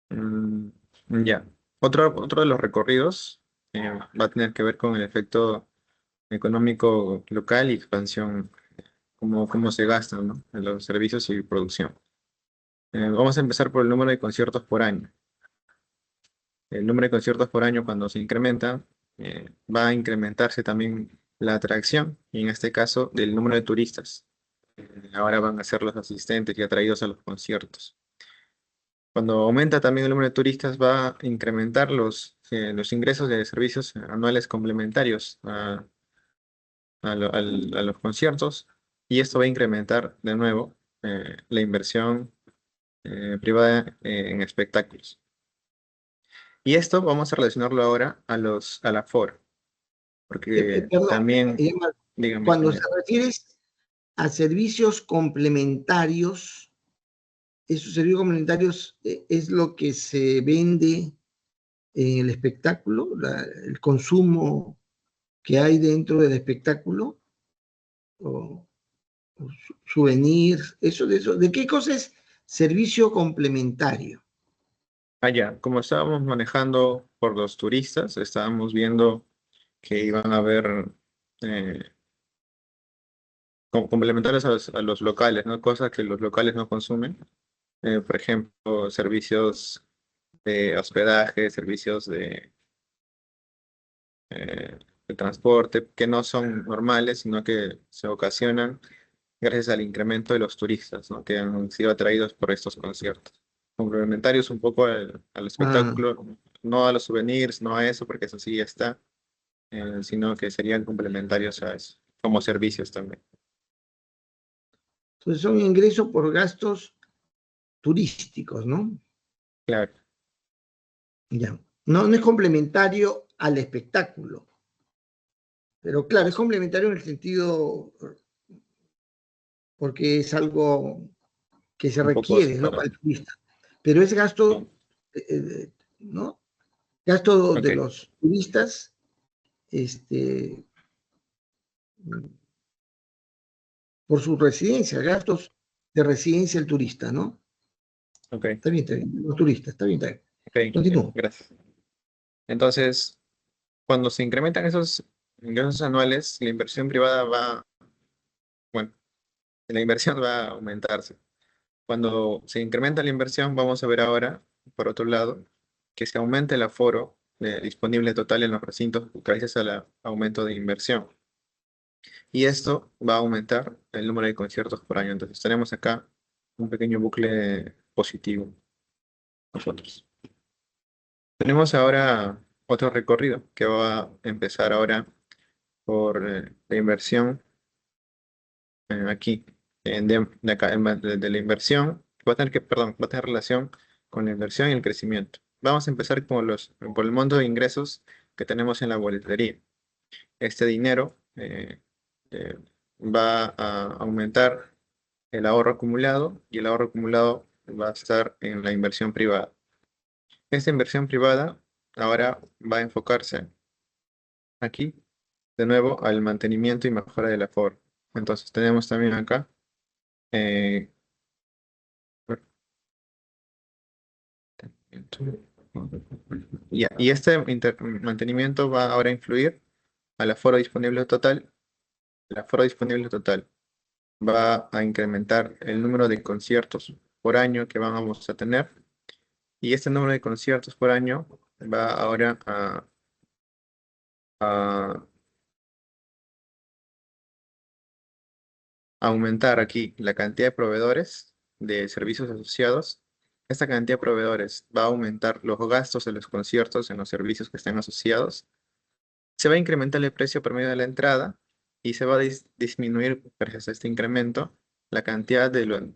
Mm, ya. Otro de los recorridos va a tener que ver con el efecto económico local y expansión, cómo se gastan, ¿no? En los servicios y producción. Vamos a empezar por el número de conciertos por año. El número de conciertos por año, cuando se incrementa, va a incrementarse también la atracción, y en este caso del número de turistas. Ahora van a ser los asistentes y atraídos a los conciertos. Cuando aumenta también el número de turistas, va a incrementar los ingresos de servicios anuales complementarios a los conciertos, y esto va a incrementar de nuevo la inversión privada en espectáculos. Y esto vamos a relacionarlo ahora al aforo, porque Perdón, también, Marco, dígame, cuando se ingeniero. refiere a servicios complementarios, esos servicios complementarios es lo que se vende en el espectáculo, el consumo que hay dentro del espectáculo, o, souvenirs, eso. ¿De qué cosa es servicio complementario? Ya, como estábamos manejando por los turistas, estábamos viendo que iban a haber eh, complementarios a los locales, ¿no? Cosas que los locales no consumen. Por ejemplo, servicios de hospedaje, servicios de transporte, que no son normales, sino que se ocasionan gracias al incremento de los turistas, ¿no? Que han sido atraídos por estos conciertos. Complementarios un poco al Ah, espectáculo, no a los souvenirs, no a eso, porque eso sí ya está, sino que serían complementarios a eso, como servicios también. entonces son ingresos por gastos turísticos, ¿no? Claro, Ya. No, no es complementario al espectáculo, pero claro, es complementario en el sentido porque es algo que se un poco requiere, ¿no? Para el turista. Pero es gasto, ¿no? Gasto ok, de los turistas, este, por su residencia, gastos de residencia del turista, ¿no? ok, Está bien, los turistas, está bien. ok, ya, Continúo. gracias. Entonces, cuando se incrementan esos ingresos anuales, la inversión privada va, bueno, la inversión va a aumentarse. Cuando se incrementa la inversión, vamos a ver ahora, por otro lado, que se aumenta el aforo disponible total en los recintos gracias al aumento de inversión. Y esto va a aumentar el número de conciertos por año. Entonces tenemos acá un pequeño bucle positivo nosotros. Tenemos ahora otro recorrido que va a empezar ahora por la inversión aquí, de acá, de la inversión, va a tener que, perdón, va a tener relación con la inversión y el crecimiento. Vamos a empezar por el monto de ingresos que tenemos en la boletería. Este dinero eh, va a aumentar el ahorro acumulado y el ahorro acumulado va a estar en la inversión privada. Esta inversión privada ahora va a enfocarse aquí, de nuevo, al mantenimiento y mejora del aforo. Entonces tenemos también acá eh, y este mantenimiento va ahora a influir al aforo disponible total. El aforo disponible total va a incrementar el número de conciertos por año que vamos a tener. Y este número de conciertos por año va ahora a aumentar aquí la cantidad de proveedores de servicios asociados. Esta cantidad de proveedores va a aumentar los gastos de los conciertos en los servicios que estén asociados. Se va a incrementar el precio promedio de la entrada y se va a disminuir, gracias a este incremento, la cantidad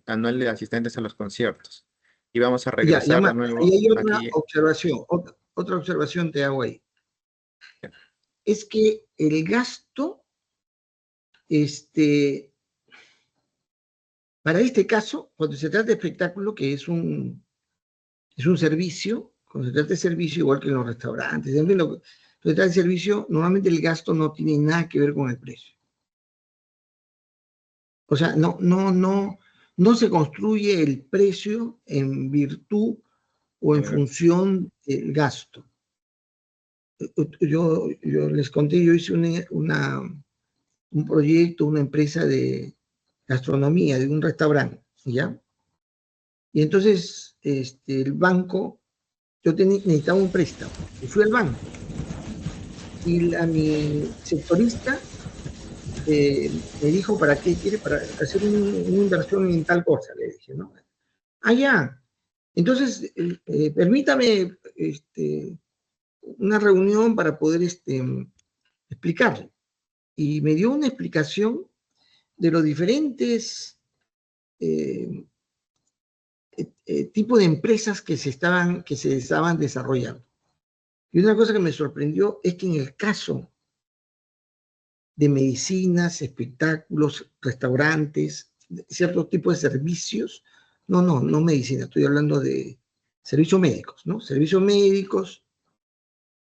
anual de asistentes a los conciertos. Y vamos a Ya, regresar de Marta, y nuevo hay otra aquí. observación, otra observación te hago ahí. Es que el gasto, este, para este caso, cuando se trata de espectáculo, que es un servicio, cuando se trata de servicio, igual que en los restaurantes, en fin, cuando se trata de servicio, normalmente el gasto no tiene nada que ver con el precio. O sea, no se construye el precio en virtud o en eh, función del gasto. Yo les conté, yo hice un proyecto, una empresa de gastronomía, de un restaurante, ¿ya? Y entonces el banco, necesitaba un préstamo, y fui al banco, y mi sectorista me dijo, ¿para qué quiere? Para hacer una inversión en tal cosa, le dije, ¿no? Ah, ya. Entonces, permítame una reunión para poder explicarle. Y me dio una explicación de los diferentes eh, tipos de empresas que se estaban desarrollando. Y una cosa que me sorprendió es que en el caso de medicinas, espectáculos, restaurantes, ciertos tipos de servicios, no medicina, estoy hablando de servicios médicos, ¿no? Servicios médicos,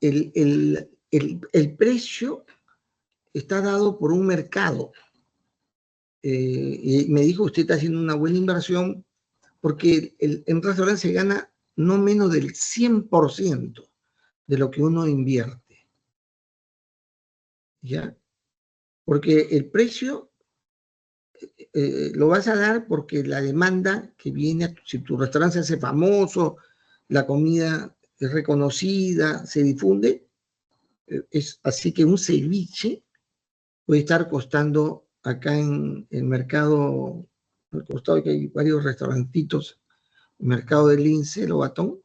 el precio está dado por un mercado. Y me dijo, usted está haciendo una buena inversión porque en un restaurante se gana no menos del 100% de lo que uno invierte. ¿Ya? Porque el precio lo vas a dar porque la demanda que viene, si tu restaurante se hace famoso, la comida es reconocida, se difunde, así que un ceviche puede estar costando acá en el mercado, al costado que hay varios restaurantitos, el mercado del Lince, Lobatón,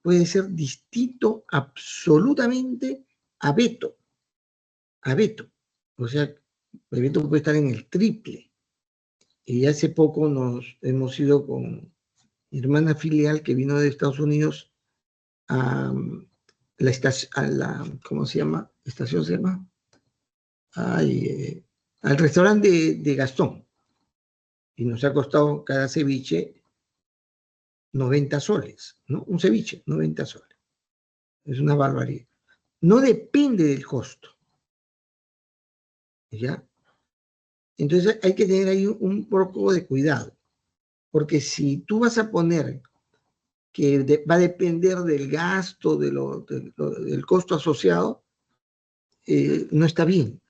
puede ser distinto absolutamente a Beto, a Beto. O sea, el Beto puede estar en el triple. Y hace poco nos hemos ido con mi hermana filial que vino de Estados Unidos a la estación, ¿cómo se llama? ¿Estación se llama? Ay, al restaurante de Gastón. Y nos ha costado cada ceviche 90 soles, ¿no? Un ceviche, 90 soles. Es una barbaridad. No depende del costo, ¿ya? Entonces hay que tener ahí un poco de cuidado, porque si tú vas a poner que va a depender del gasto, del costo asociado, no está bien.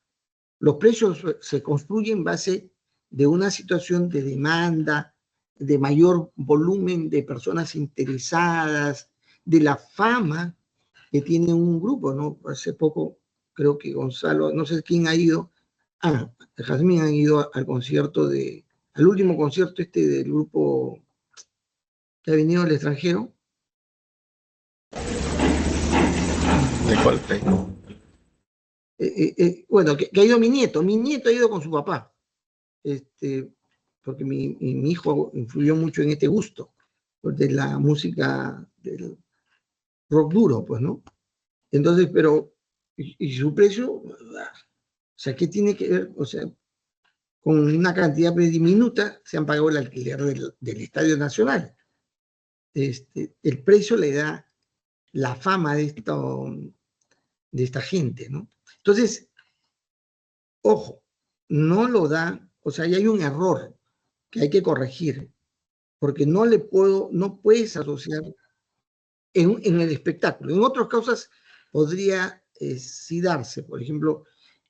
Los precios se construyen en base de una situación de demanda, de mayor volumen de personas interesadas, de la fama que tiene un grupo, ¿no? Hace poco creo que Gonzalo, no sé quién ha ido, Jazmín han ido al concierto al último concierto del grupo que ha venido del extranjero. De Coldplay. Bueno, que ha ido mi nieto ha ido con su papá, porque mi hijo influyó mucho en este gusto pues, de la música del rock duro, pues, ¿no? Entonces, pero, y su precio, o sea, ¿qué tiene que ver? O sea, con una cantidad diminuta se han pagado el alquiler del Estadio Nacional. El precio le da la fama de esta gente, ¿no? Entonces, ojo, no lo da, o sea, ahí hay un error que hay que corregir, porque no puedes asociar en el espectáculo. En otras causas podría sí darse, por ejemplo,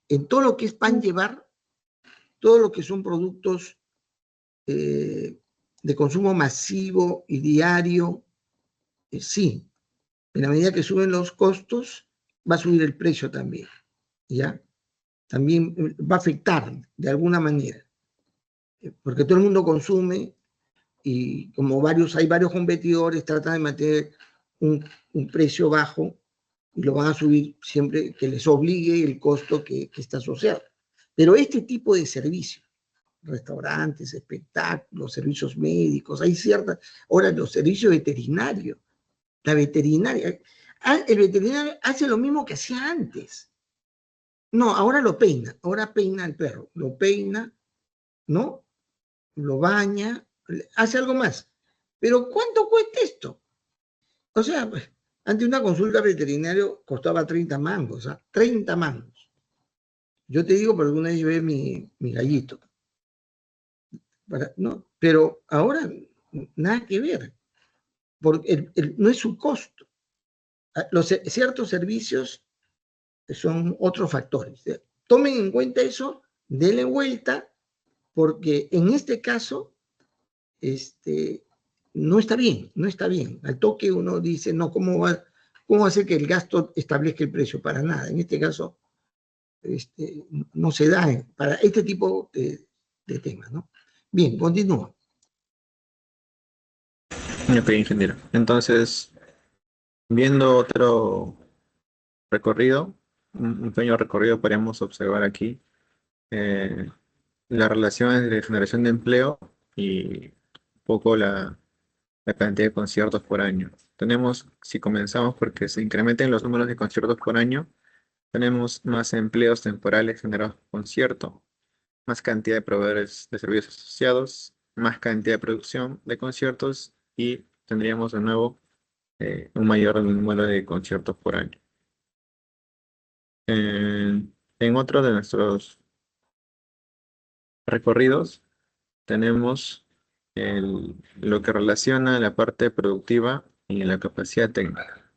en todo lo que es pan llevar, todo lo que son productos de consumo masivo y diario, sí, en la medida que suben los costos, va a subir el precio también, ¿ya? También va a afectar de alguna manera, porque todo el mundo consume y como hay varios competidores, tratan de mantener un precio bajo y lo van a subir siempre que les obligue el costo que está asociado. Pero este tipo de servicios, restaurantes, espectáculos, servicios médicos, hay ciertas, ahora los servicios veterinarios, la veterinaria, el veterinario hace lo mismo que hacía antes. No, ahora peina al perro, lo peina, ¿no? Lo baña, hace algo más. Pero ¿cuánto cuesta esto? O sea, pues, antes una consulta veterinario costaba 30 mangos, ¿ah? 30 mangos. Yo te digo, porque alguna vez llevé mi gallito. No, pero ahora nada que ver, porque no es su costo. Ciertos servicios son otros factores. Tomen en cuenta eso, denle vuelta, porque en este caso, no está bien, no está bien. Al toque uno dice, no, ¿cómo hace que el gasto establezca el precio? Para nada. En este caso, no se da para este tipo de temas, ¿no? Bien, continúo. Ok, ingeniero. Entonces, viendo otro recorrido, un pequeño recorrido, podríamos observar aquí eh, las relaciones de generación de empleo y un poco la cantidad de conciertos por año. Tenemos, si comenzamos porque se incrementen los números de conciertos por año, tenemos más empleos temporales generados por concierto, más cantidad de proveedores de servicios asociados, más cantidad de producción de conciertos y tendríamos de nuevo un mayor número de conciertos por año. En otro de nuestros recorridos tenemos lo que relaciona la parte productiva y la capacidad técnica.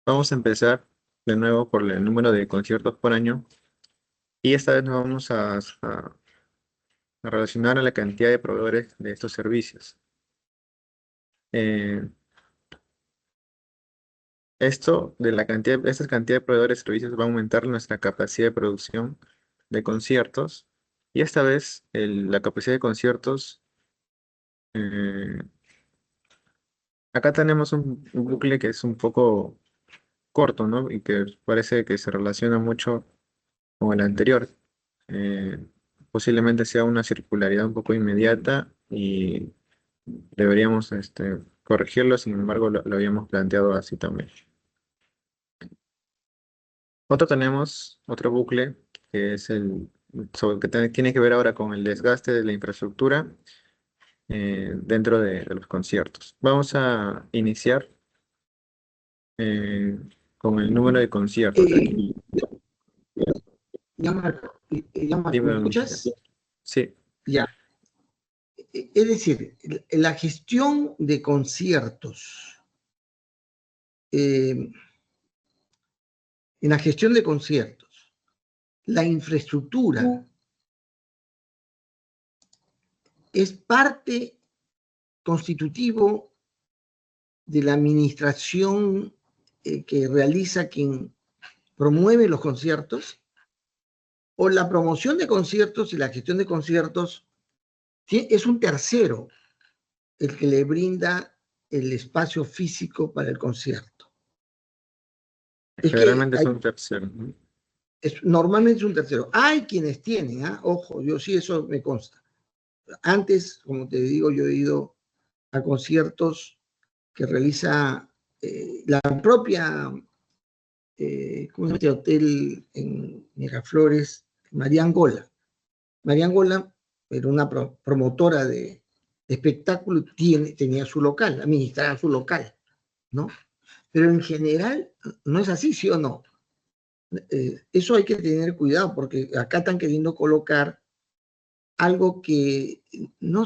Vamos a empezar de nuevo por el número de conciertos por año y esta vez nos vamos a relacionar a la cantidad de proveedores de estos servicios. Eh, esta cantidad de proveedores de servicios va a aumentar nuestra capacidad de producción de conciertos y esta vez la capacidad de conciertos, eh, acá tenemos un bucle que es un poco corto, ¿no? Y que parece que se relaciona mucho con el anterior. Eh, Posiblemente sea una circularidad un poco inmediata y deberíamos corregirlo, sin embargo lo habíamos planteado así también. Tenemos otro bucle que es tiene que ver ahora con el desgaste de la infraestructura dentro de los conciertos. Vamos a iniciar eh, con el número de conciertos. Eh, Aquí, ya, Marco, ¿me dime, escuchas? sí, Ya. Es decir, la gestión de conciertos, en la gestión de conciertos, la infraestructura es parte constitutivo de la administración que realiza quien promueve los conciertos, o la promoción de conciertos y la gestión de conciertos es un tercero el que le brinda el espacio físico para el concierto. Es que generalmente es un tercero, ¿no? normalmente es un tercero. Hay quienes tienen, ojo, yo sí eso me consta. Antes, como te digo, yo he ido a conciertos que realiza la propia, ¿cómo se llama este hotel en Miraflores? María Angola. María Angola era una promotora de espectáculo, tenía su local, administraba su local, ¿no? Pero en general no es así, ¿sí o no? Eso hay que tener cuidado porque acá están queriendo colocar algo que no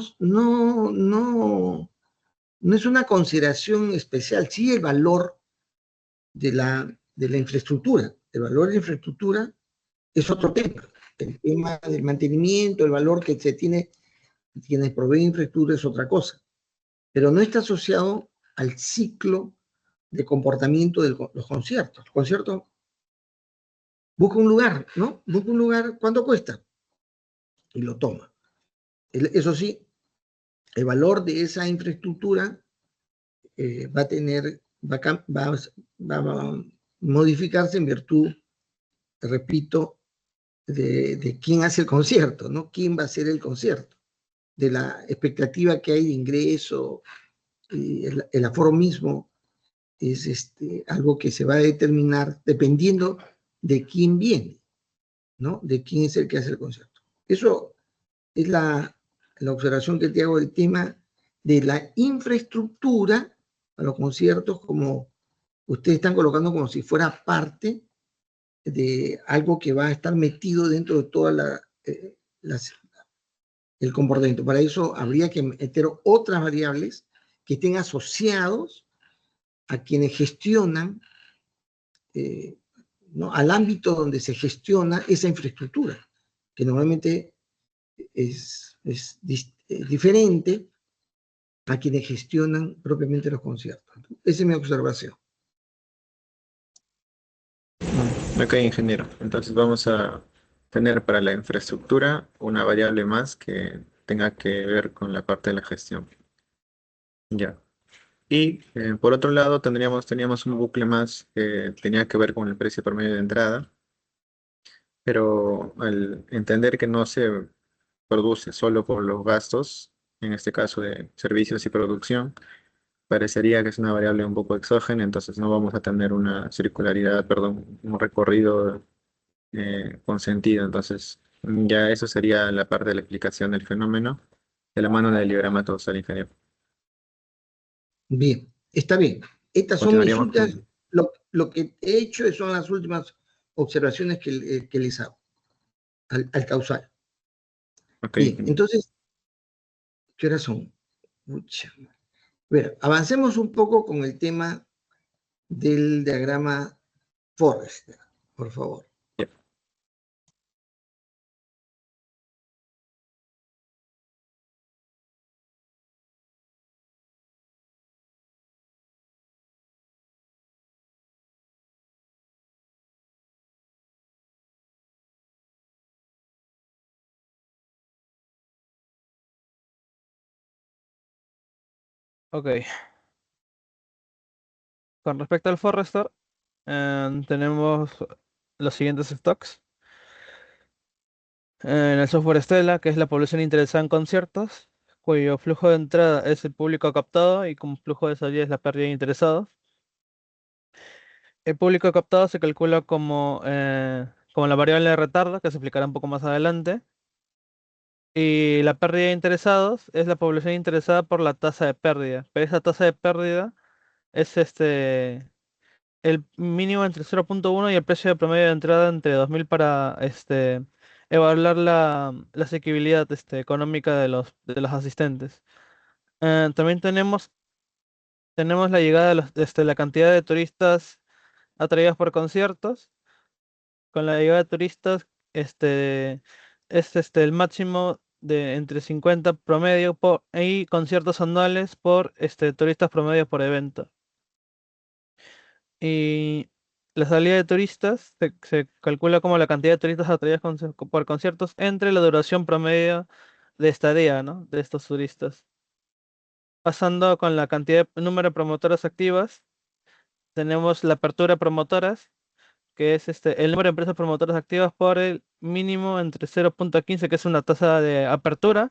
es una consideración especial, sí el valor de la infraestructura. El valor de la infraestructura es otro tema. El tema del mantenimiento, el valor que se tiene, quienes proveen infraestructura es otra cosa. Pero no está asociado al ciclo de comportamiento de los conciertos. Los conciertos busca un lugar, ¿no? Busca un lugar, ¿cuánto cuesta? Y lo toma. Eso sí, el valor de esa infraestructura va a tener, va a modificarse en virtud, repito, de quién hace el concierto, ¿no? ¿Quién va a hacer el concierto? De la expectativa que hay de ingreso, el aforo mismo es algo que se va a determinar dependiendo de quién viene, ¿no? De quién es el que hace el concierto. Eso es la observación que te hago del tema de la infraestructura a los conciertos, como ustedes están colocando como si fuera parte de algo que va a estar metido dentro de toda el comportamiento. Para eso habría que meter otras variables que estén asociados a quienes gestionan, ¿no? Al ámbito donde se gestiona esa infraestructura, que normalmente es diferente a quienes gestionan propiamente los conciertos. Esa es mi observación. Ok, ingeniero. Entonces vamos a tener para la infraestructura una variable más que tenga que ver con la parte de la gestión. Ya. Y por otro lado teníamos un bucle más que tenía que ver con el precio promedio de entrada, pero al entender que no se produce solo por los gastos, en este caso de servicios y producción, parecería que es una variable un poco exógena, entonces no vamos a tener una circularidad, perdón, un recorrido con sentido. Entonces, ya eso sería la parte de la explicación del fenómeno de la mano del diagrama causal ingeniero. Bien, está bien. Estas son mis Continuaríamos últimas, con... lo que he hecho son las últimas observaciones que les hago al causal. Ok, Bien, entonces, ¿qué horas son? Pucha. Bueno, avancemos un poco con el tema del diagrama Forrester, por favor. ya. Ok, con respecto al Forrester, tenemos los siguientes stocks. En el software Stella, que es la población interesada en conciertos, cuyo flujo de entrada es el público captado y como flujo de salida es la pérdida de interesados. El público captado se calcula como la variable de retardo, que se explicará un poco más adelante. Y la pérdida de interesados es la población interesada por la tasa de pérdida. Pero esa tasa de pérdida es el mínimo entre 0.1 y el precio de promedio de entrada entre 2000 para evaluar la asequibilidad económica de los asistentes. También tenemos la llegada de la cantidad de turistas atraídos por conciertos. Con la llegada de turistas, es el máximo de entre 50 promedio y conciertos anuales por turistas promedio por evento. Y la salida de turistas se calcula como la cantidad de turistas atraídos por conciertos entre la duración promedio de estadía, ¿no?, de estos turistas. Pasando con la cantidad de número de promotoras activas, tenemos la apertura de promotoras, que es el número de empresas promotoras activas por el mínimo entre 0.15, que es una tasa de apertura,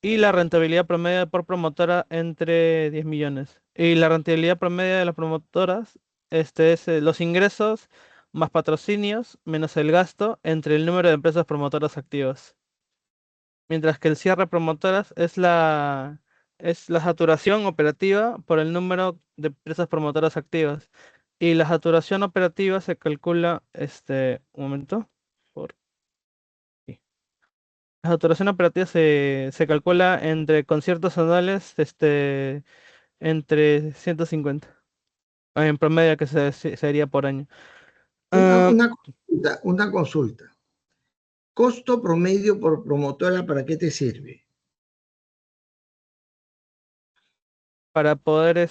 y la rentabilidad promedio por promotora entre 10 millones. Y la rentabilidad promedio de las promotoras, es los ingresos más patrocinios menos el gasto entre el número de empresas promotoras activas. Mientras que el cierre de promotoras es la saturación operativa por el número de empresas promotoras activas. Y la saturación operativa se calcula, un momento, por aquí. La saturación operativa se calcula entre conciertos anuales, entre 150, en promedio que sería por año. Ah, Una consulta. Costo promedio por promotora, ¿para qué te sirve? para poder,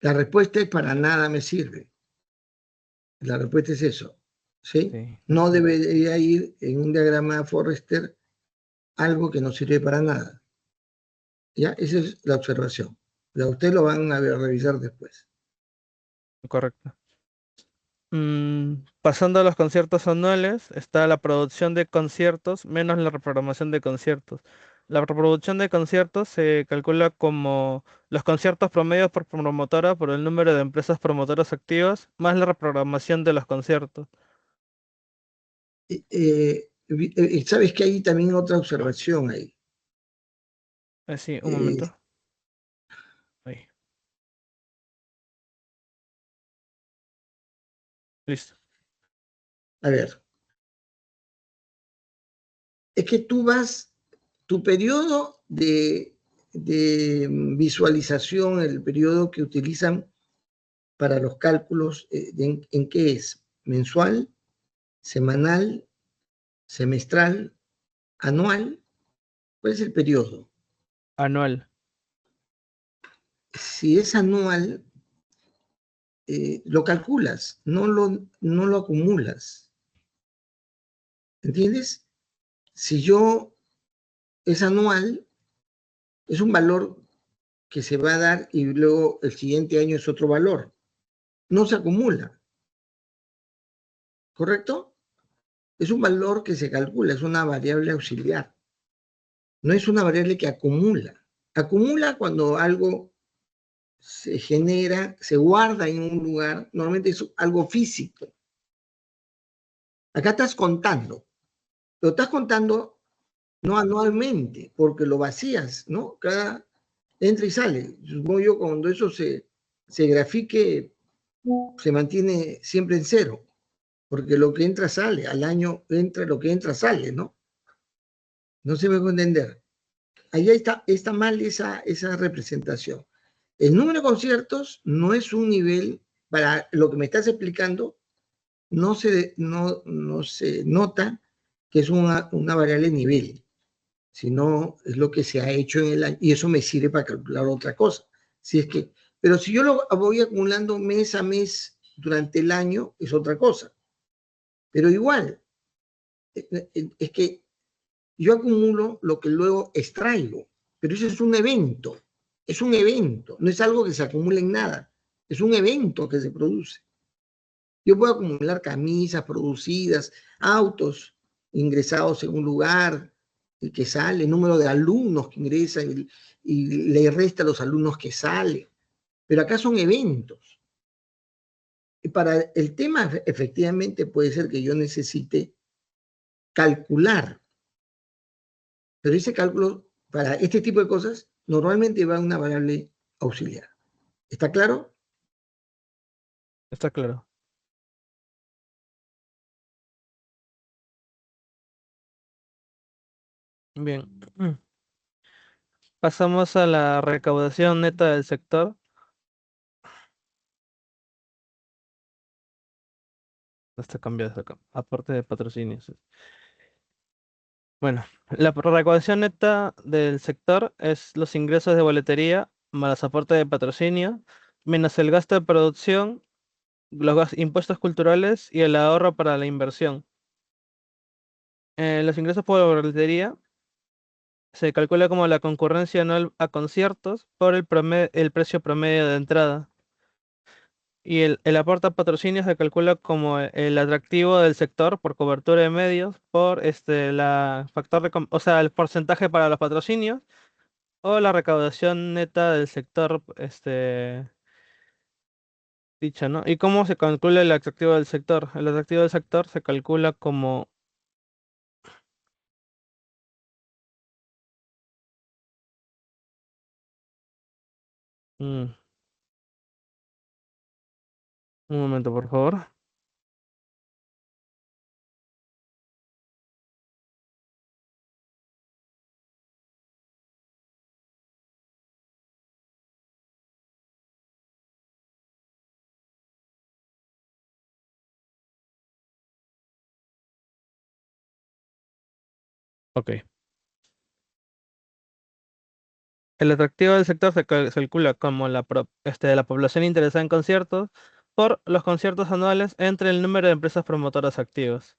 La respuesta es para nada me sirve. La respuesta es eso. ¿Sí? sí. No debería ir en un diagrama Forrester algo que no sirve para nada. ¿Ya? Esa es la observación. Ya ustedes lo van a revisar después. Correcto. Pasando a los conciertos anuales, está la producción de conciertos menos la reprogramación de conciertos. La reproducción de conciertos se calcula como los conciertos promedios por promotora por el número de empresas promotoras activas más la reprogramación de los conciertos. Sabes que hay también otra observación ahí. Sí, un Eh, momento. Ahí. Listo. a ver, es que tu periodo de visualización, el periodo que utilizan para los cálculos, ¿en qué es? ¿Mensual, semanal, semestral, anual? ¿Cuál es el periodo? Anual. Si es anual, lo calculas, no lo acumulas. ¿Entiendes? Si yo es anual, es un valor que se va a dar y luego el siguiente año es otro valor. No se acumula, ¿correcto? Es un valor que se calcula, es una variable auxiliar. No es una variable que acumula. Acumula cuando algo se genera, se guarda en un lugar, normalmente es algo físico. Acá estás contando, pero estás contando no anualmente, porque lo vacías, ¿no? entra y sale. Supongo yo cuando eso se grafique, se mantiene siempre en cero, porque lo que entra sale, al año entra, lo que entra sale, ¿no? No se me puede entender. Ahí está mal esa representación. El número de conciertos no es un nivel, para lo que me estás explicando, no se nota que es una variable nivel, sino es lo que se ha hecho en el año, y eso me sirve para calcular otra cosa. Si es que, pero si yo lo voy acumulando mes a mes durante el año, es otra cosa. Pero igual, es que yo acumulo lo que luego extraigo, pero eso es un evento, no es algo que se acumula en nada, es un evento que se produce. Yo puedo acumular camisas producidas, autos ingresados en un lugar y que sale, número de alumnos que ingresan y le resta a los alumnos que salen. Pero acá son eventos. Y para el tema, efectivamente, puede ser que yo necesite calcular, pero ese cálculo, para este tipo de cosas, normalmente va a una variable auxiliar. ¿Está claro? Está claro. Bien. Pasamos a la recaudación neta del sector. Está cambiado acá. Aporte de patrocinios. Bueno, la recaudación neta del sector es los ingresos de boletería más los aportes de patrocinio, menos el gasto de producción, los impuestos culturales y el ahorro para la inversión. Los ingresos por boletería se calcula como la concurrencia anual a conciertos por el precio promedio de entrada. Y el aporte a patrocinio se calcula como el atractivo del sector por cobertura de medios, por la factor o sea, el porcentaje para los patrocinios o la recaudación neta del sector, dicha, ¿no? ¿Y cómo se calcula el atractivo del sector? El atractivo del sector se calcula como... mm, un momento, por favor. Ok. El atractivo del sector se calcula como la población interesada en conciertos por los conciertos anuales entre el número de empresas promotoras activas.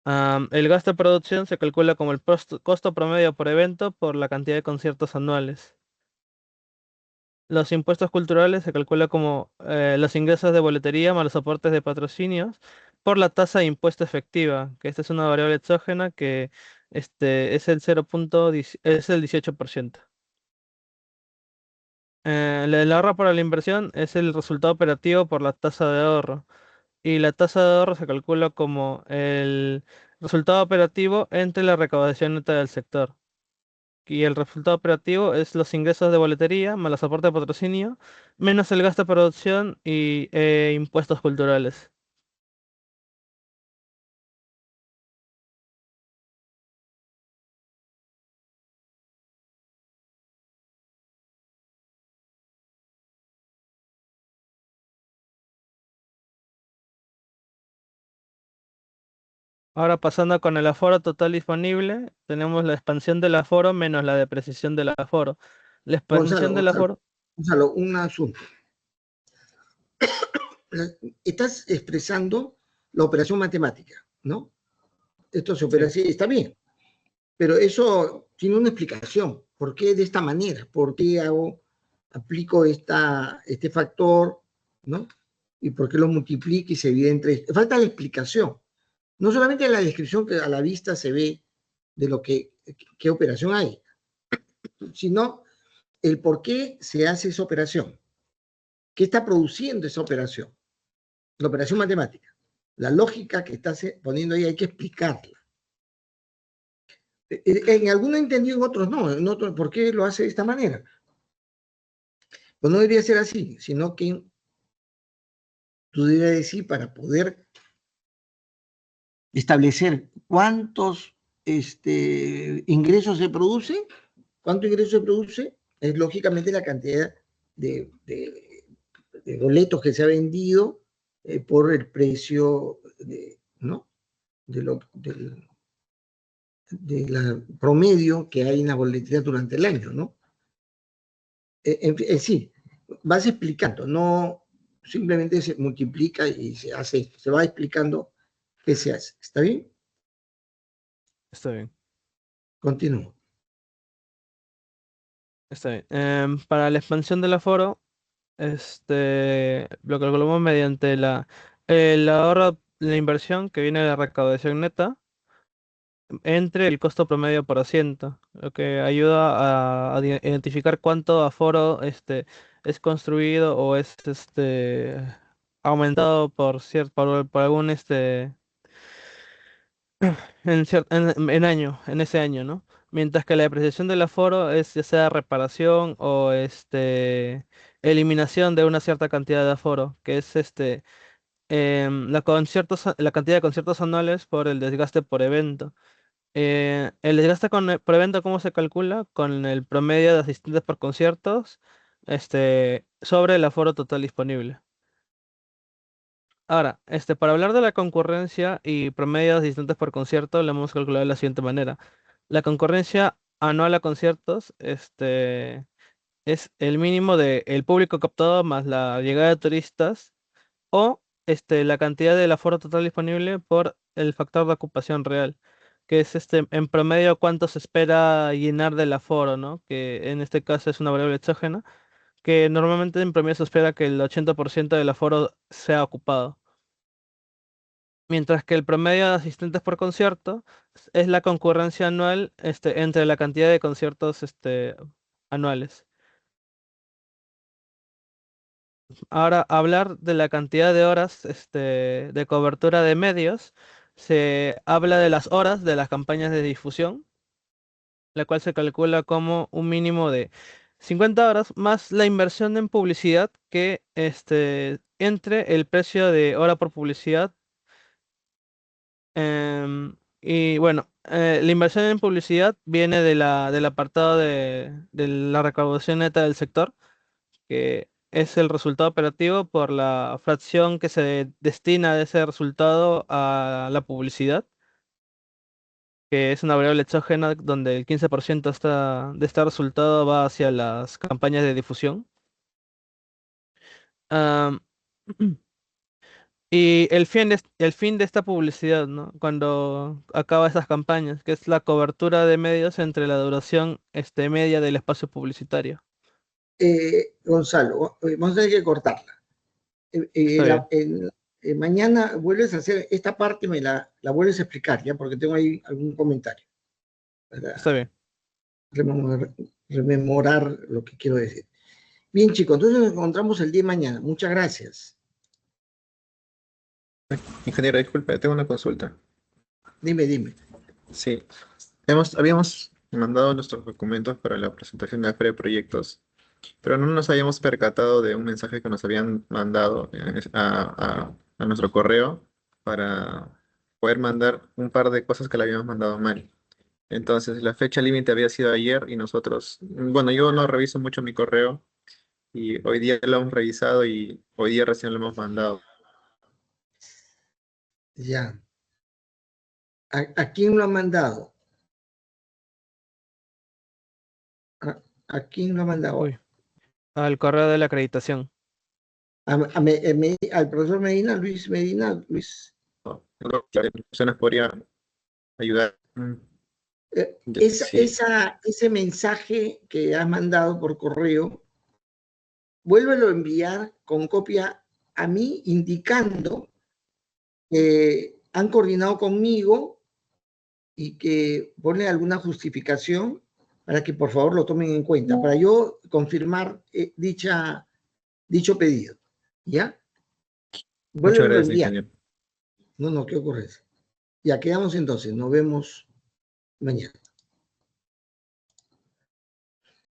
El gasto de producción se calcula como el costo promedio por evento por la cantidad de conciertos anuales. Los impuestos culturales se calcula como los ingresos de boletería más los aportes de patrocinios por la tasa de impuesto efectiva, que esta es una variable exógena que es el 0.10 es el 18%. El ahorro para la inversión es el resultado operativo por la tasa de ahorro. Y la tasa de ahorro se calcula como el resultado operativo entre la recaudación neta del sector. Y el resultado operativo es los ingresos de boletería más los aportes de patrocinio, menos el gasto de producción y impuestos culturales. Ahora pasando con el aforo total disponible, tenemos la expansión del aforo menos la depreciación del aforo. La expansión del aforo... Gonzalo, un asunto. Estás expresando la operación matemática, ¿no? Esto se opera así, está bien, pero eso tiene una explicación. ¿Por qué de esta manera? ¿Por qué aplico este factor, ¿no? ¿Y por qué lo multiplico y se divide entre... Falta la explicación. No solamente la descripción que a la vista se ve de lo qué operación hay, sino el por qué se hace esa operación. ¿Qué está produciendo esa operación? La operación matemática. La lógica que estás poniendo ahí hay que explicarla. En algunos entendido, en otros no. En otros, ¿por qué lo hace de esta manera? Pues no debería ser así, sino que tú deberías decir para poder establecer cuántos ingresos se produce, cuánto ingreso se produce, es lógicamente la cantidad de boletos que se ha vendido por el precio ¿no? del promedio que hay en la boletería durante el año, ¿no? Sí, vas explicando, no simplemente se multiplica y se va explicando qué se hace. ¿Está bien? Está bien. Continúo. Está bien. Para la expansión del aforo, lo calculamos mediante el ahorro, la inversión que viene de la recaudación neta entre el costo promedio por asiento, lo que ayuda a identificar cuánto aforo es construido o es aumentado por algún en ese año, ¿no? Mientras que la depreciación del aforo es ya sea reparación o eliminación de una cierta cantidad de aforo, que es la cantidad de conciertos anuales por el desgaste por evento. El desgaste por evento, ¿cómo se calcula? Con el promedio de asistentes por conciertos, sobre el aforo total disponible. Ahora, para hablar de la concurrencia y promedio de asistentes por concierto, lo hemos calculado de la siguiente manera. La concurrencia anual a conciertos, es el mínimo del público captado más la llegada de turistas o la cantidad del aforo total disponible por el factor de ocupación real, que es en promedio cuánto se espera llenar del aforo, ¿no? Que en este caso es una variable exógena, que normalmente en promedio se espera que el 80% del aforo sea ocupado. Mientras que el promedio de asistentes por concierto es la concurrencia anual entre la cantidad de conciertos anuales. Ahora, hablar de la cantidad de horas de cobertura de medios, se habla de las horas de las campañas de difusión, la cual se calcula como un mínimo de 50 horas más la inversión en publicidad que entre el precio de hora por publicidad. Y bueno, la inversión en publicidad viene del apartado de la recaudación neta del sector, que es el resultado operativo por la fracción que se destina de ese resultado a la publicidad, que es una variable exógena donde el 15% de este resultado va hacia las campañas de difusión. Am, y el fin de esta publicidad, ¿no? Cuando acaba esas campañas, que es la cobertura de medios entre la duración media del espacio publicitario. Gonzalo, vamos a tener que cortarla. Está bien, Mañana vuelves a hacer esta parte, la vuelves a explicar, ¿ya? Porque tengo ahí algún comentario está para bien. rememorar lo que quiero decir. Bien, chicos, entonces nos encontramos el día de mañana. Muchas gracias. Ingeniero, disculpe, tengo una consulta. Dime. Sí, habíamos mandado nuestros documentos para la presentación de la feria de proyectos, pero no nos habíamos percatado de un mensaje que nos habían mandado a nuestro correo para poder mandar un par de cosas que le habíamos mandado mal. Entonces, la fecha límite había sido ayer y nosotros, bueno, yo no reviso mucho mi correo y hoy día lo hemos revisado y hoy día recién lo hemos mandado. Ya. ¿A quién lo ha mandado? ¿A quién lo ha mandado? Uy, al correo de la acreditación. Al profesor Medina, Luis Medina, Luis. ¿No? Creo que las personas podrían ayudar. Sí, Ese mensaje que has mandado por correo, vuélvelo a enviar con copia a mí, indicando que han coordinado conmigo y que pone alguna justificación para que por favor lo tomen en cuenta, para yo confirmar dicho pedido. ¿Ya? muchas Vuélvelo a gracias, enviar. ingeniero. No, ¿qué ocurre? Ya quedamos entonces, nos vemos mañana.